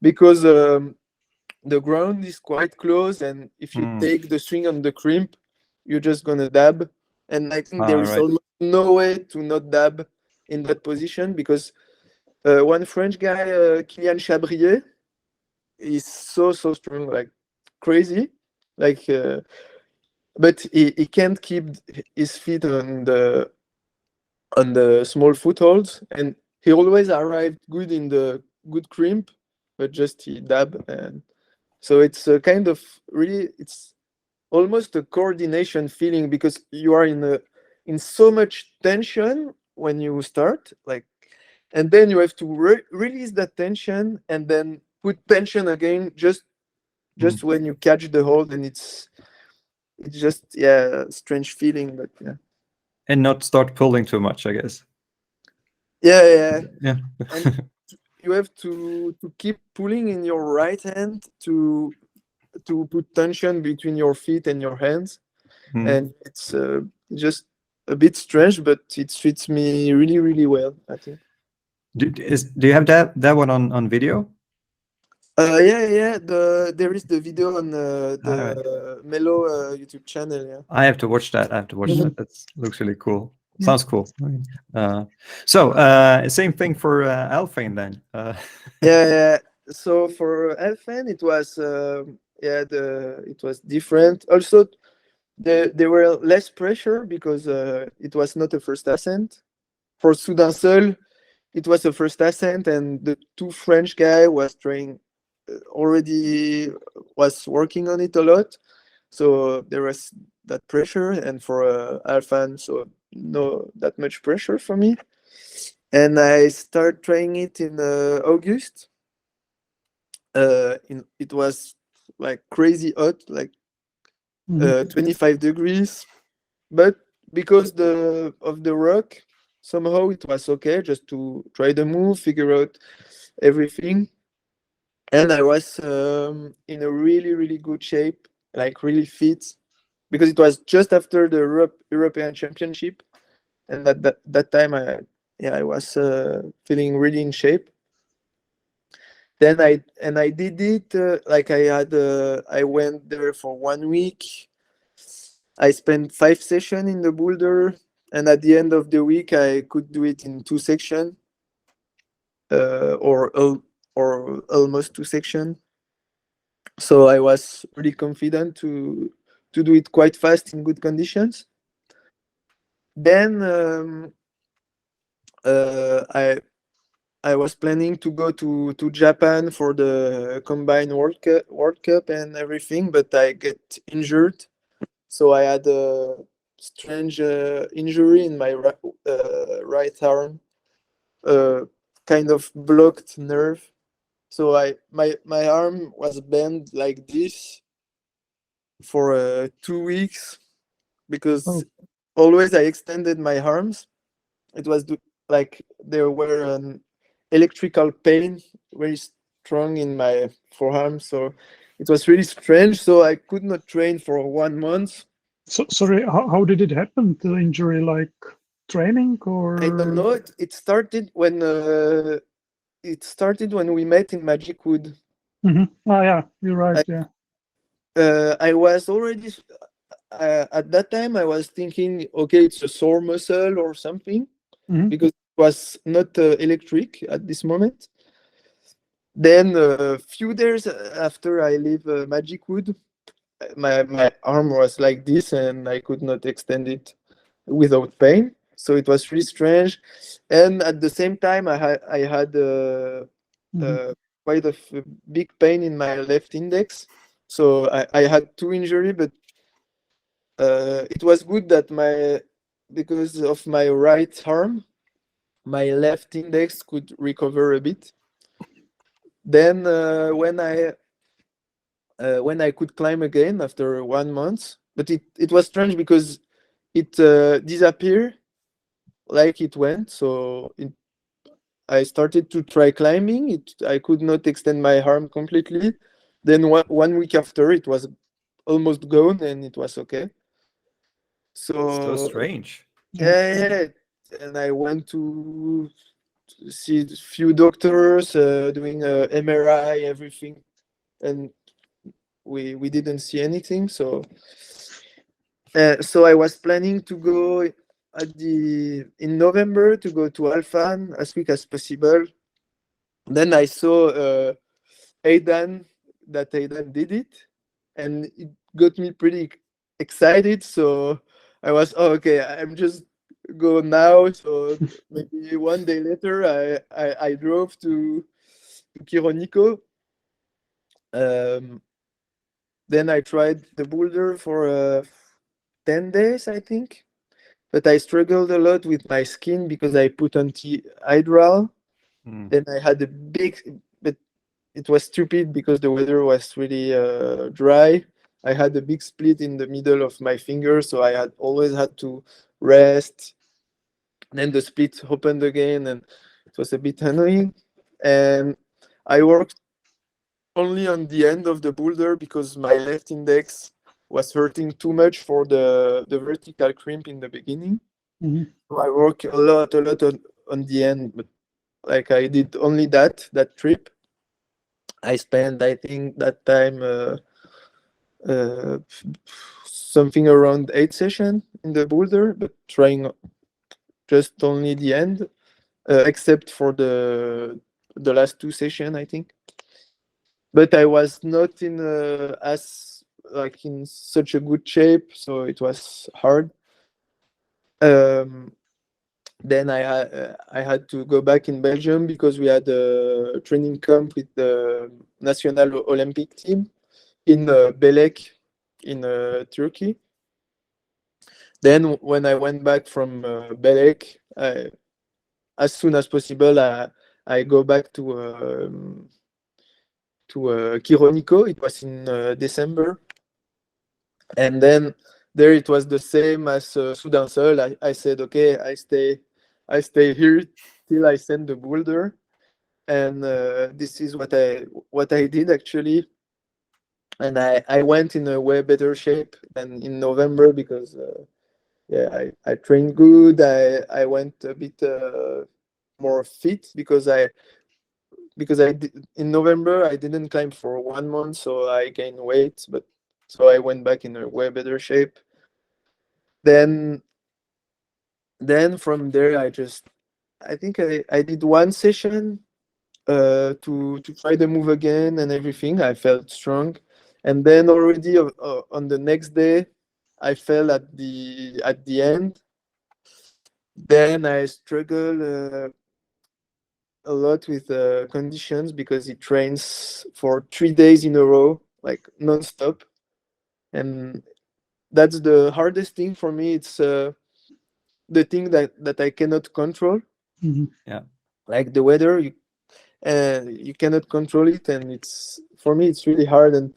because the ground is quite close, and if you take the swing on the crimp, you're just gonna dab. And I think there is almost no way to not dab in that position because one French guy, Kylian Chabrier, is so strong, like crazy, like but he can't keep his feet on the small footholds, and he always arrived good in the good crimp, but just he dab. And so it's a kind of really, it's almost a coordination feeling because you are in so much tension when you start, like, and then you have to release that tension and then put tension again just when you catch the hold, and it's just strange feeling, but yeah. And not start pulling too much, I guess. Yeah. Yeah. And you have to keep pulling in your right hand to put tension between your feet and your hands. And it's just a bit strange, but it fits me really well, I think. Do you have that one on video? Yeah. There is the video on the Melo YouTube channel. Yeah, I have to watch that. That looks really cool. Sounds cool. So same thing for Alphane then. Yeah. So for Alphane, it was it was different. Also, there were less pressure because it was not a first ascent. For Soudain Seul, it was a first ascent, and the two French guy was already working on it a lot. So there was that pressure, and for Alphane, so no that much pressure for me. And I started trying it in August. It was like crazy hot, like 25 degrees, but because of the rock, somehow it was okay just to try the move, figure out everything. And I was in a really good shape, like really fit, because it was just after the European Championship, and at that time I was feeling really in shape. Then I did it like I went there for 1 week. I spent 5 sessions in the boulder, and at the end of the week I could do it in 2 sections, or almost 2 sections. So I was really confident to do it quite fast in good conditions. Then I was planning to go to Japan for the combined World Cup and everything, but I get injured. So I had a strange injury in my right arm, kind of blocked nerve. So my arm was bent like this for 2 weeks because always I extended my arms. It was like there were an electrical pain very strong in my forearm, so it was really strange. So I could not train for 1 month. So sorry, how did it happen? The injury, like training or? I don't know. It started when we met in Magic Wood. Oh yeah, you're right. I was already at that time I was thinking, okay, it's a sore muscle or something, because it was not electric at this moment. Then a few days after I leave Magic Wood, my arm was like this and I could not extend it without pain. So it was really strange. And at the same time, I had quite a big pain in my left index. So I had two injuries, but it was good that because of my right arm, my left index could recover a bit. Then when I could climb again after 1 month, but it was strange because it disappeared like it went. So I started to try climbing. I could not extend my arm completely. Then 1 week after, it was almost gone and it was okay. So strange. Yeah. And I went to see a few doctors doing MRI, everything, and we didn't see anything. So I was planning to go in November to go to Alphane as quick as possible. Then I saw Aidan did it, and it got me pretty excited. So I was, okay, I'm just go now. So maybe 1 day later, I drove to Kironico. Then I tried the boulder for 10 days, I think. But I struggled a lot with my skin because I put anti-hydral. Then I had but it was stupid because the weather was really dry. I had a big split in the middle of my finger, so I had always had to rest. Then the split opened again, and it was a bit annoying. And I worked only on the end of the boulder because my left index was hurting too much for the vertical crimp in the beginning. So I worked a lot on the end, but like I did only that trip. I spent, I think, that time something around 8 sessions in the boulder, but trying just only the end, except for the last 2 sessions, I think. But I was not in in such a good shape, so it was hard. Then I had to go back in Belgium because we had a training camp with the national Olympic team in Belek in Turkey. Then when I went back from Belek, as soon as possible, I go back to Kironico. It was in December. And then there it was the same as Soudain Seul. I said, okay, I stay here till I send the boulder. And this is what I did actually. And I went in a way better shape than in November because I trained good. I went a bit more fit because in November I didn't climb for 1 month, so I gained weight, but so I went back in a way better shape. Then from there I think I did 1 session to try the move again and everything. I felt strong. And then already on the next day, I fell at the end. Then I struggled a lot with conditions because it trains for 3 days in a row, like non-stop. And that's the hardest thing for me. It's the thing that I cannot control. Mm-hmm. Yeah. Like the weather, you cannot control it, and it's for me it's really hard. And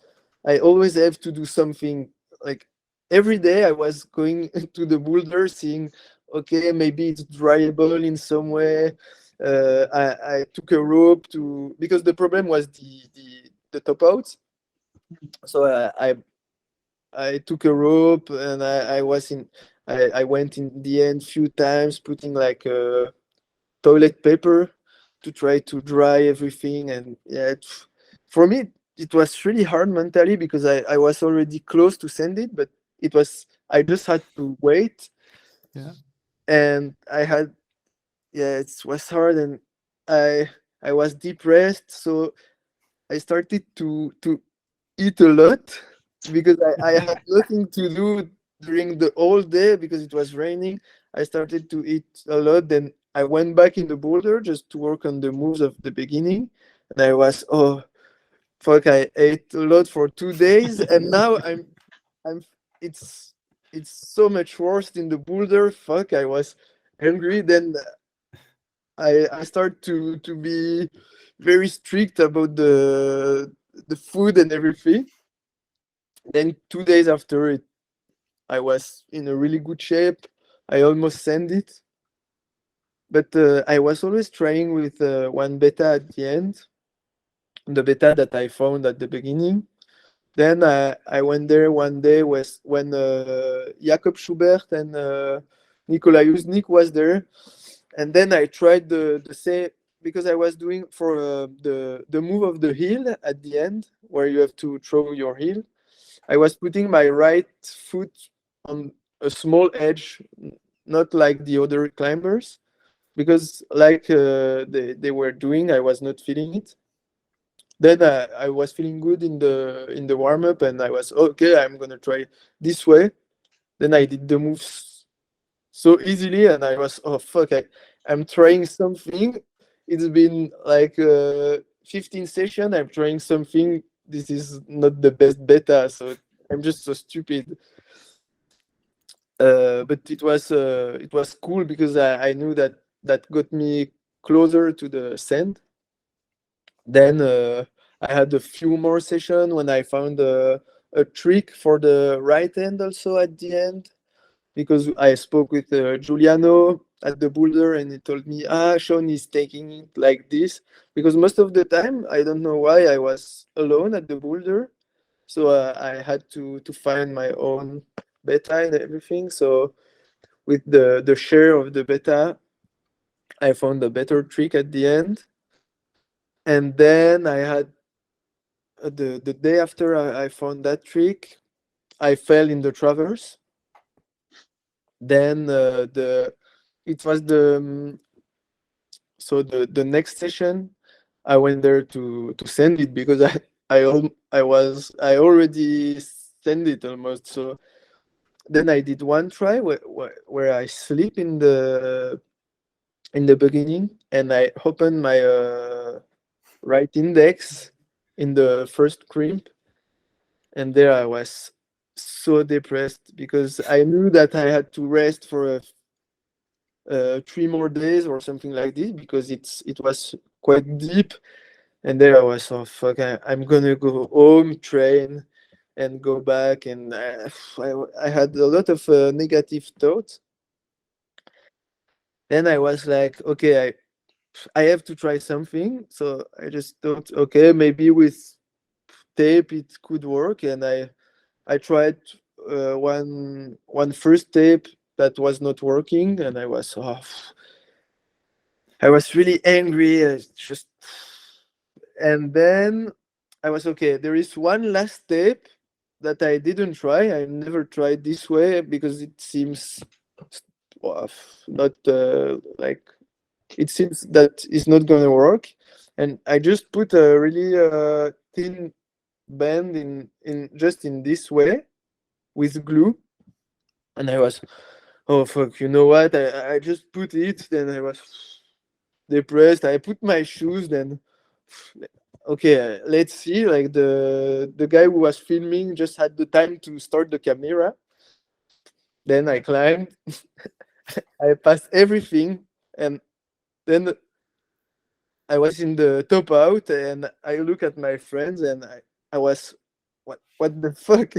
I always have to do something. Like every day I was going to the boulder, seeing, okay, maybe it's dryable in some way. I took a rope to, because the problem was the top out. So I took a rope, and I went in the end few times, putting like toilet paper to try to dry everything. And yeah, for me it was really hard mentally, because I was already close to send it, but I just had to wait. Yeah. And it was hard, and I was depressed, so I started to eat a lot, because I had nothing to do during the whole day because it was raining. I started to eat a lot. Then I went back in the boulder just to work on the moves of the beginning. And I was, oh fuck, I ate a lot for 2 days, and now I'm it's so much worse in the boulder. Fuck, I was hungry. Then I start to be very strict about the food and everything. Then 2 days after it, I was in a really good shape. I almost sent it, but I was always trying with one beta at the end, the beta that I found at the beginning. Then I went there one day when Jakob Schubert and Nikolai Uznik was there, and then I tried the same, because I was doing for the move of the heel at the end, where you have to throw your heel. I was putting my right foot on a small edge, not like the other climbers, because like they were doing, I was not feeling it. Then I was feeling good in the warm up, and I was okay. I'm gonna try this way. Then I did the moves so easily, and I was, oh fuck, I'm trying something. It's been like 15 sessions. I'm trying something. This is not the best beta, so I'm just so stupid. But it was cool, because I knew that got me closer to the sand. Then I had a few more sessions when I found a trick for the right hand also at the end, because I spoke with Giuliano at the boulder, and he told me, Sean is taking it like this, because most of the time, I don't know why, I was alone at the boulder. So I had to find my own beta and everything. So with the share of the beta, I found a better trick at the end. And then I had the day after I found that trick, I fell in the traverse. Then it was the next session, I went there to send it, because I already sent it almost. So then I did one try where I sleep in the beginning, and I opened my right index in the first crimp, and there I was so depressed, because I knew that I had to rest for 3 more days or something like this, because it was quite deep. And there I was, oh fuck, I'm gonna go home, train, and go back. And I had a lot of negative thoughts. Then I was like, okay, I have to try something. So I just thought, okay, maybe with tape it could work. And I tried one first tape that was not working, and I was really angry. And then I was okay. There is one last tape that I didn't try. I never tried this way, because it seems not like, it seems that it's not gonna work. And I just put a really thin band in just in this way with glue, and I was, oh fuck, you know what? I just put it, then I was depressed. I put my shoes, then okay, let's see. Like the guy who was filming just had the time to start the camera. Then I climbed. I passed everything, and then I was in the top out, and I look at my friends, and I was, what the fuck?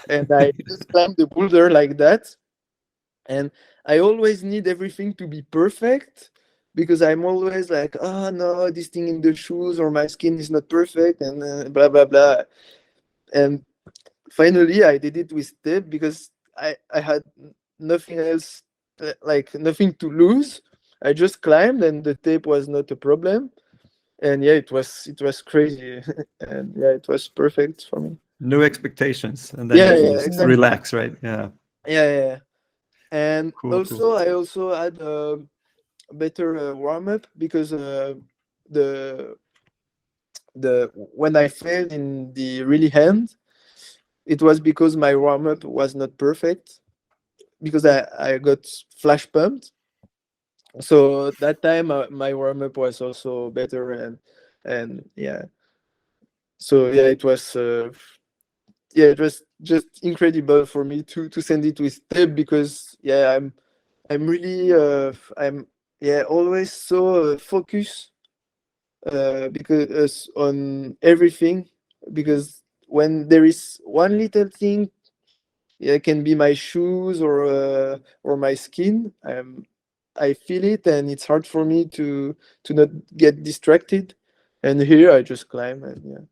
And I just climbed the boulder like that. And I always need everything to be perfect, because I'm always like, oh no, this thing in the shoes or my skin is not perfect, and blah blah blah. And finally I did it with tape, because I had nothing else, like nothing to lose. I just climbed, and the tape was not a problem. And yeah, it was crazy. And yeah, it was perfect for me. No expectations, and then Yeah, you yeah, just exactly. relax, right? Yeah. Yeah. And Cool, also, cool. I also had a better warm up, because the when I failed in the really hand, it was because my warm up was not perfect, because I got flash pumped. So that time my warm up was also better, and yeah. So yeah, it was it was just incredible for me to send it with tape, because yeah, I'm really I'm always so focused, because on everything, because when there is one little thing, it can be my shoes or my skin, I feel it, and it's hard for me to not get distracted. And here I just climb, and yeah.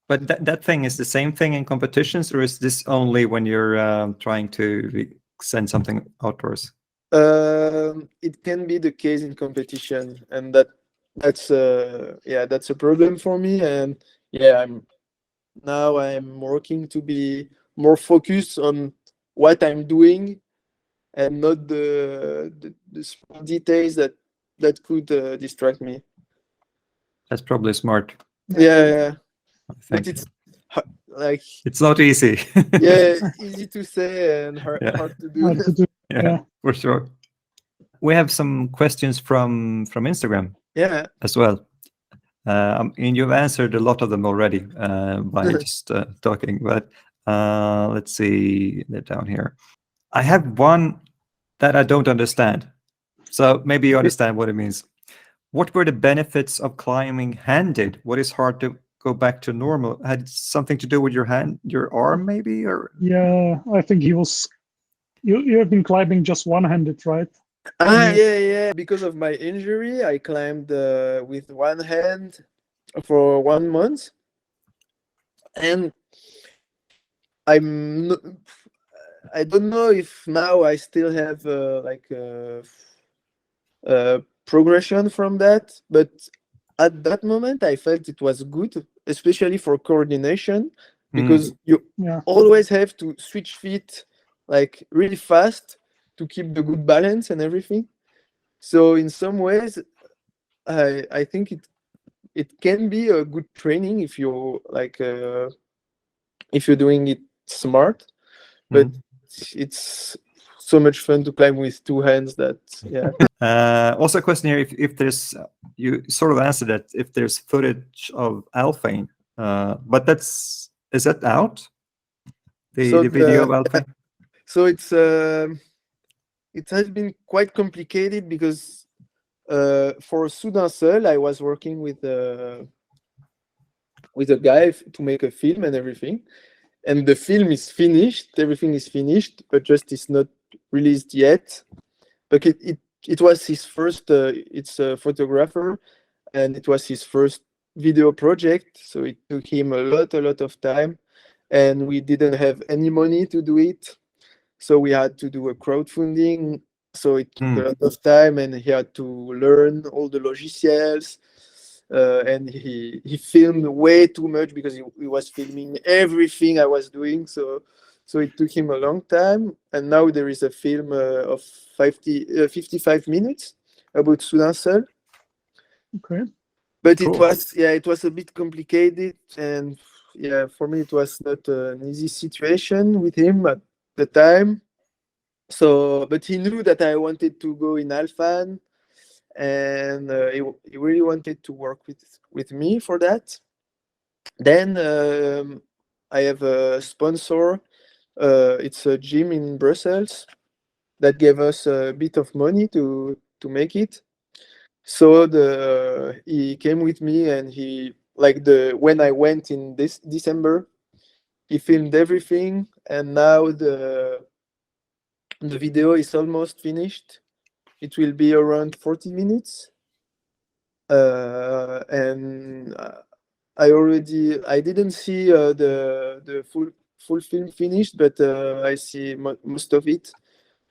But that thing is the same thing in competitions, or is this only when you're trying to send something outdoors? It can be the case in competition, and that's that's a problem for me. And yeah, I'm working to be more focused on what I'm doing, and not the small details that could distract me. That's probably smart. Yeah. I But think it's like, it's not easy. yeah, easy to say and hard Yeah. to do. Hard to do. Yeah, for sure. We have some questions from Instagram Yeah. as well. And you've answered a lot of them already by just talking, but let's see, they're down here. I have one that I don't understand. So maybe you understand what it means. What were the benefits of climbing handed? What is hard to go back to normal? Had it something to do with your hand, your arm maybe? Or Yeah, I think he was. You have been climbing just one-handed, right? Yeah. Because of my injury, I climbed with one hand for 1 month, and I'm no- I don't know if now I still have progression from that, but at that moment I felt it was good, especially for coordination, because you Yeah. always have to switch feet like really fast to keep the good balance and everything. So in some ways, I think it can be a good training if you're like if you're doing it smart, but it's so much fun to climb with two hands that yeah. Also a question here, if there's, you sort of answered that, if there's footage of Alphane, but is that out? The video of Alphane? So it has been quite complicated, because for Soudain Seul, I was working with a guy to make a film and everything, and the film is finished, everything is finished, but just it's not released yet. But it was his first it's a photographer, and it was his first video project, so it took him a lot of time, and we didn't have any money to do it, so we had to do a crowdfunding. So it took a lot of time, and he had to learn all the logiciels, and he filmed way too much, because he was filming everything I was doing, so it took him a long time. And now there is a film of 55 minutes about Soudain Seul. Okay. But Cool. it was a bit complicated, and yeah, for me it was not an easy situation with him at the time. So, but he knew that I wanted to go in Alphane, and he really wanted to work with me for that. Then I have a sponsor. It's a gym in Brussels that gave us a bit of money to make it. So he came with me, and he when I went in this December, he filmed everything, and now the video is almost finished. It will be around 40 minutes, and I didn't see the full film finished, but I see most of it,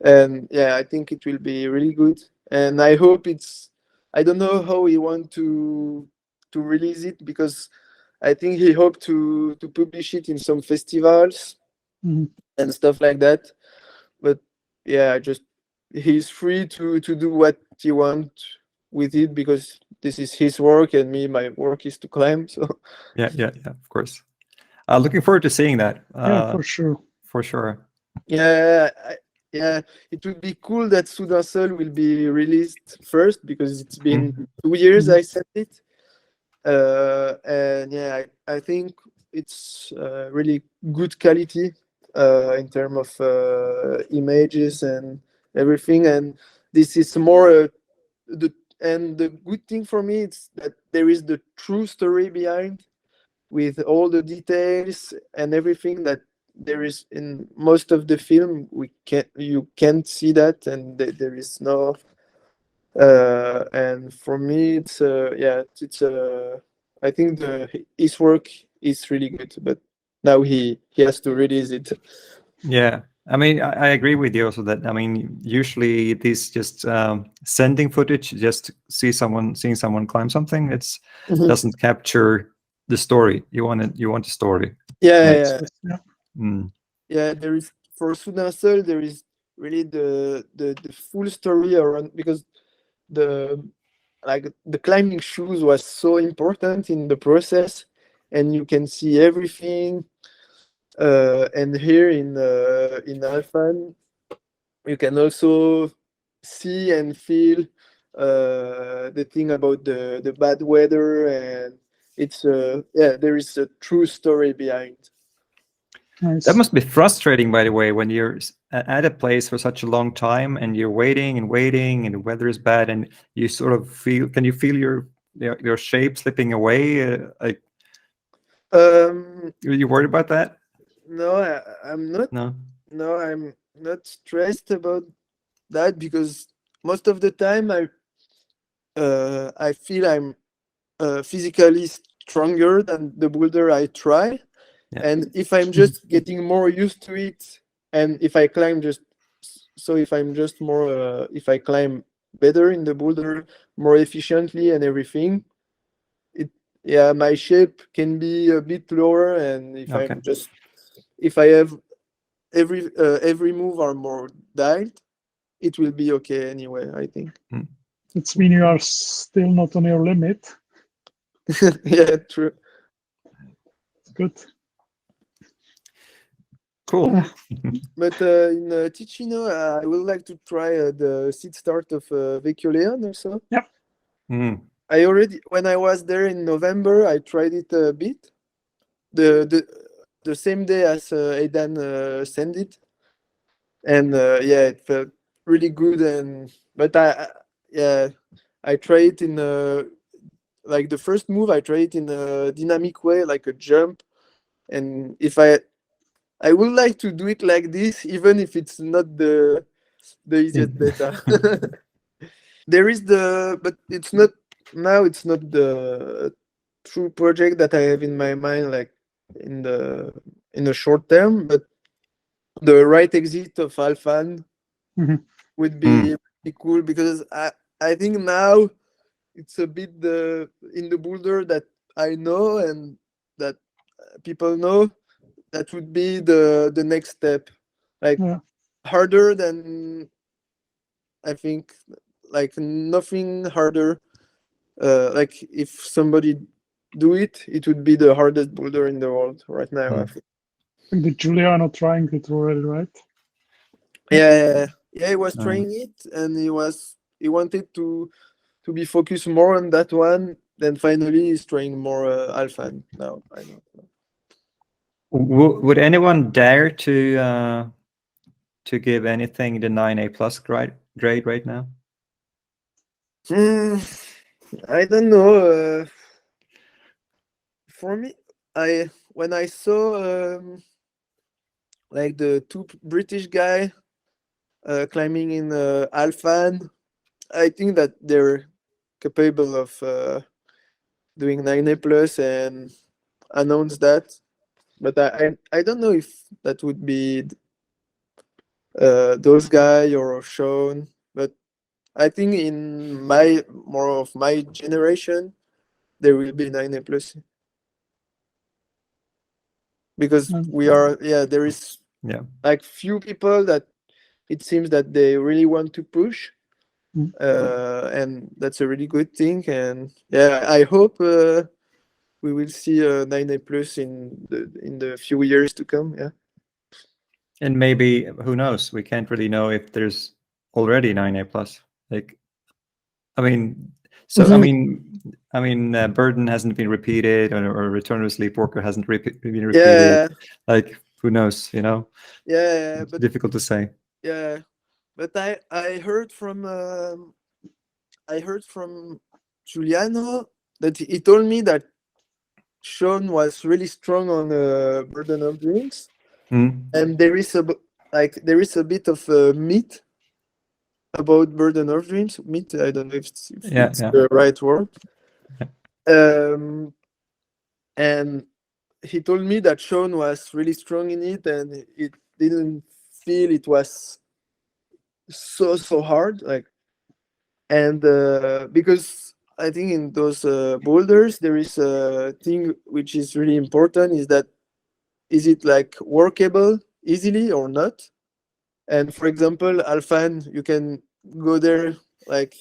and yeah, I think it will be really good, and I hope it's. I don't know how he want to release it, because I think he hoped to publish it in some festivals and stuff like that, but yeah, he's free to do what he want with it, because this is his work, and my work is to climb. So yeah, of course. Looking forward to seeing that. Yeah, for sure. For sure. Yeah, yeah, it would be cool that Soudain Seul will be released first, because it's been 2 years I sent it, and yeah, I think it's really good quality in terms of images and everything, and this is more the good thing for me is that there is the true story behind, with all the details and everything that there is in most of the film. You can't see that, and there is no and for me it's I think his work is really good, but now he has to release it. Yeah, I mean, I agree with you also that, I mean, usually this just sending footage, just seeing someone climb something, it's doesn't capture the story. You want a story. Yeah. Yeah, there is, for Soudain Seul, there is really the full story around, because the climbing shoes was so important in the process, and you can see everything. And here in Alphane, you can also see and feel the thing about the bad weather, and it's there is a true story behind. Nice. That must be frustrating, by the way, when you're at a place for such a long time and you're waiting and waiting, and the weather is bad, and you sort of feel. Can you feel your shape slipping away? Are you worried about that? No, I'm not. No, I'm not stressed about that, because most of the time I feel I'm physically stronger than the boulder I try. Yeah. And if I'm just getting more used to it, and if I climb if I climb better in the boulder, more efficiently and everything, my shape can be a bit lower, and if I have every move are more dialed, it will be okay anyway, I think. It's mean you are still not on your limit. Yeah, true. Good. Cool. But in Ticino, I would like to try the seed start of Vecchioleon also. Yep. When I was there in November, I tried it a bit. The same day as Aidan sent it, and it felt really good. But I tried it in like the first move. I tried it in a dynamic way, like a jump, and if I would like to do it like this, even if it's not the easiest beta. There is but it's not now. It's not the true project that I have in my mind, like in the short term. But the right exit of Alphane would be pretty cool, because I think now it's a bit in the boulder that I know and that people know. That would be the next step, like harder than, I think, like nothing harder. Like if somebody do it, it would be the hardest boulder in the world right now. I think. I think the Giuliano trying it already, right? Yeah, he was trying it, and he wanted to be focused more on that one. Then finally, he's trying more Alphane now. I don't know. Would anyone dare to give anything the 9A+ grade right now? I don't know. For me, when I saw like the two British guy climbing in Alphane, I think that they're capable of doing 9A+ and announce that. But I don't know if that would be those guys or Sean. But I think in more of my generation, there will be 9A+. Because there is like few people that it seems that they really want to push, and that's a really good thing. And I hope we will see a 9A+ in the few years to come. Yeah, and maybe, who knows? We can't really know if there's already 9A+. Like, I mean, so I mean, Burden hasn't been repeated, or Return to Sleepwalker hasn't been repeated. Yeah. Like, who knows? You know. Yeah, it's difficult to say. Yeah, but I heard from Giuliano that he told me that Sean was really strong on Burden of Dreams, and there is a bit of a myth about Burden of Dreams. Myth, I don't know if it's the right word. And he told me that Sean was really strong in it, and it didn't feel it was so hard, like, and because I think in those boulders there is a thing which is really important, is that is it like workable easily or not? And for example, Alphane, you can go there like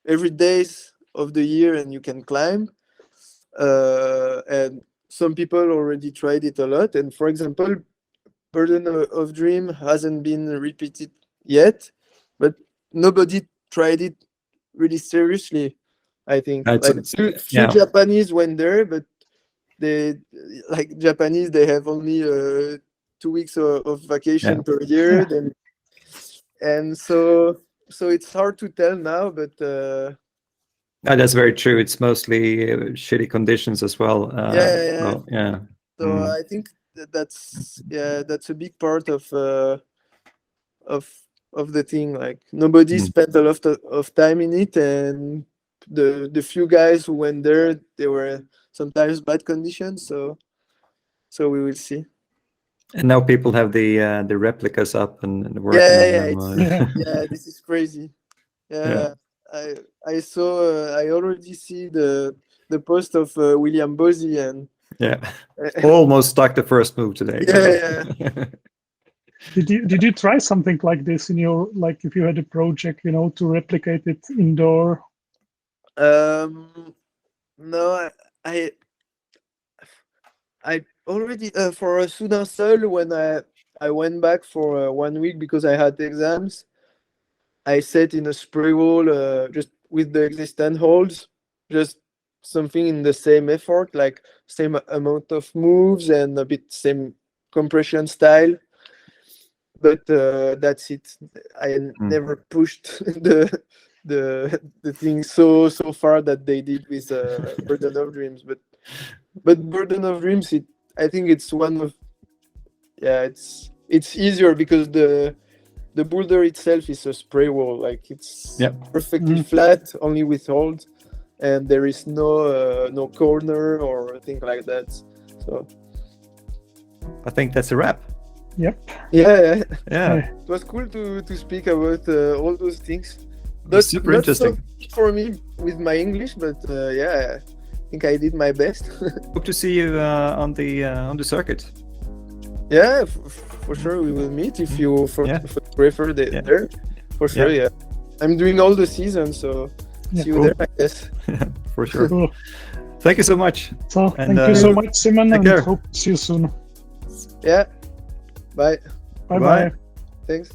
every days of the year and you can climb, and some people already tried it a lot. And for example, Burden of Dream hasn't been repeated yet, but nobody tried it really seriously. I think like few Japanese went there, but they Japanese, they have only 2 weeks of vacation per year. Then, and so it's hard to tell now, but that's very true. It's mostly shitty conditions as well. So I think that's a big part of the thing. Like, nobody spent a lot of time in it, and the few guys who went there, they were sometimes bad conditions. So we will see. And now people have the replicas up and working on them. This is crazy. I saw. I already see the post of William Bosey, and almost stuck the first move today. Did you try something like this in your, like, if you had a project, to replicate it indoor? No, I already for Soudain Seul, when I went back for 1 week because I had exams, I set in a spray wall just with the existing holds, just something in the same effort, like same amount of moves and a bit same compression style. But that's it. I never pushed the thing so far that they did with Burden of Dreams. But Burden of Dreams, I think it's one of it's easier because the boulder itself is a spray wall, like it's perfectly flat, only with hold, and there is no corner or thing like that. So I think that's a wrap. Yep. Yeah. It was cool to speak about all those things. That's super interesting for me with my English, but I think I did my best. Hope to see you on the circuit. Yeah, for sure we will meet if you prefer there. For sure, yeah. I'm doing all the season, so see you there, I guess. For sure. Cool. Thank you so much. So And, thank you so much, Simon, take and care. hope to see you soon. Yeah. Bye. Bye Bye. bye. Thanks.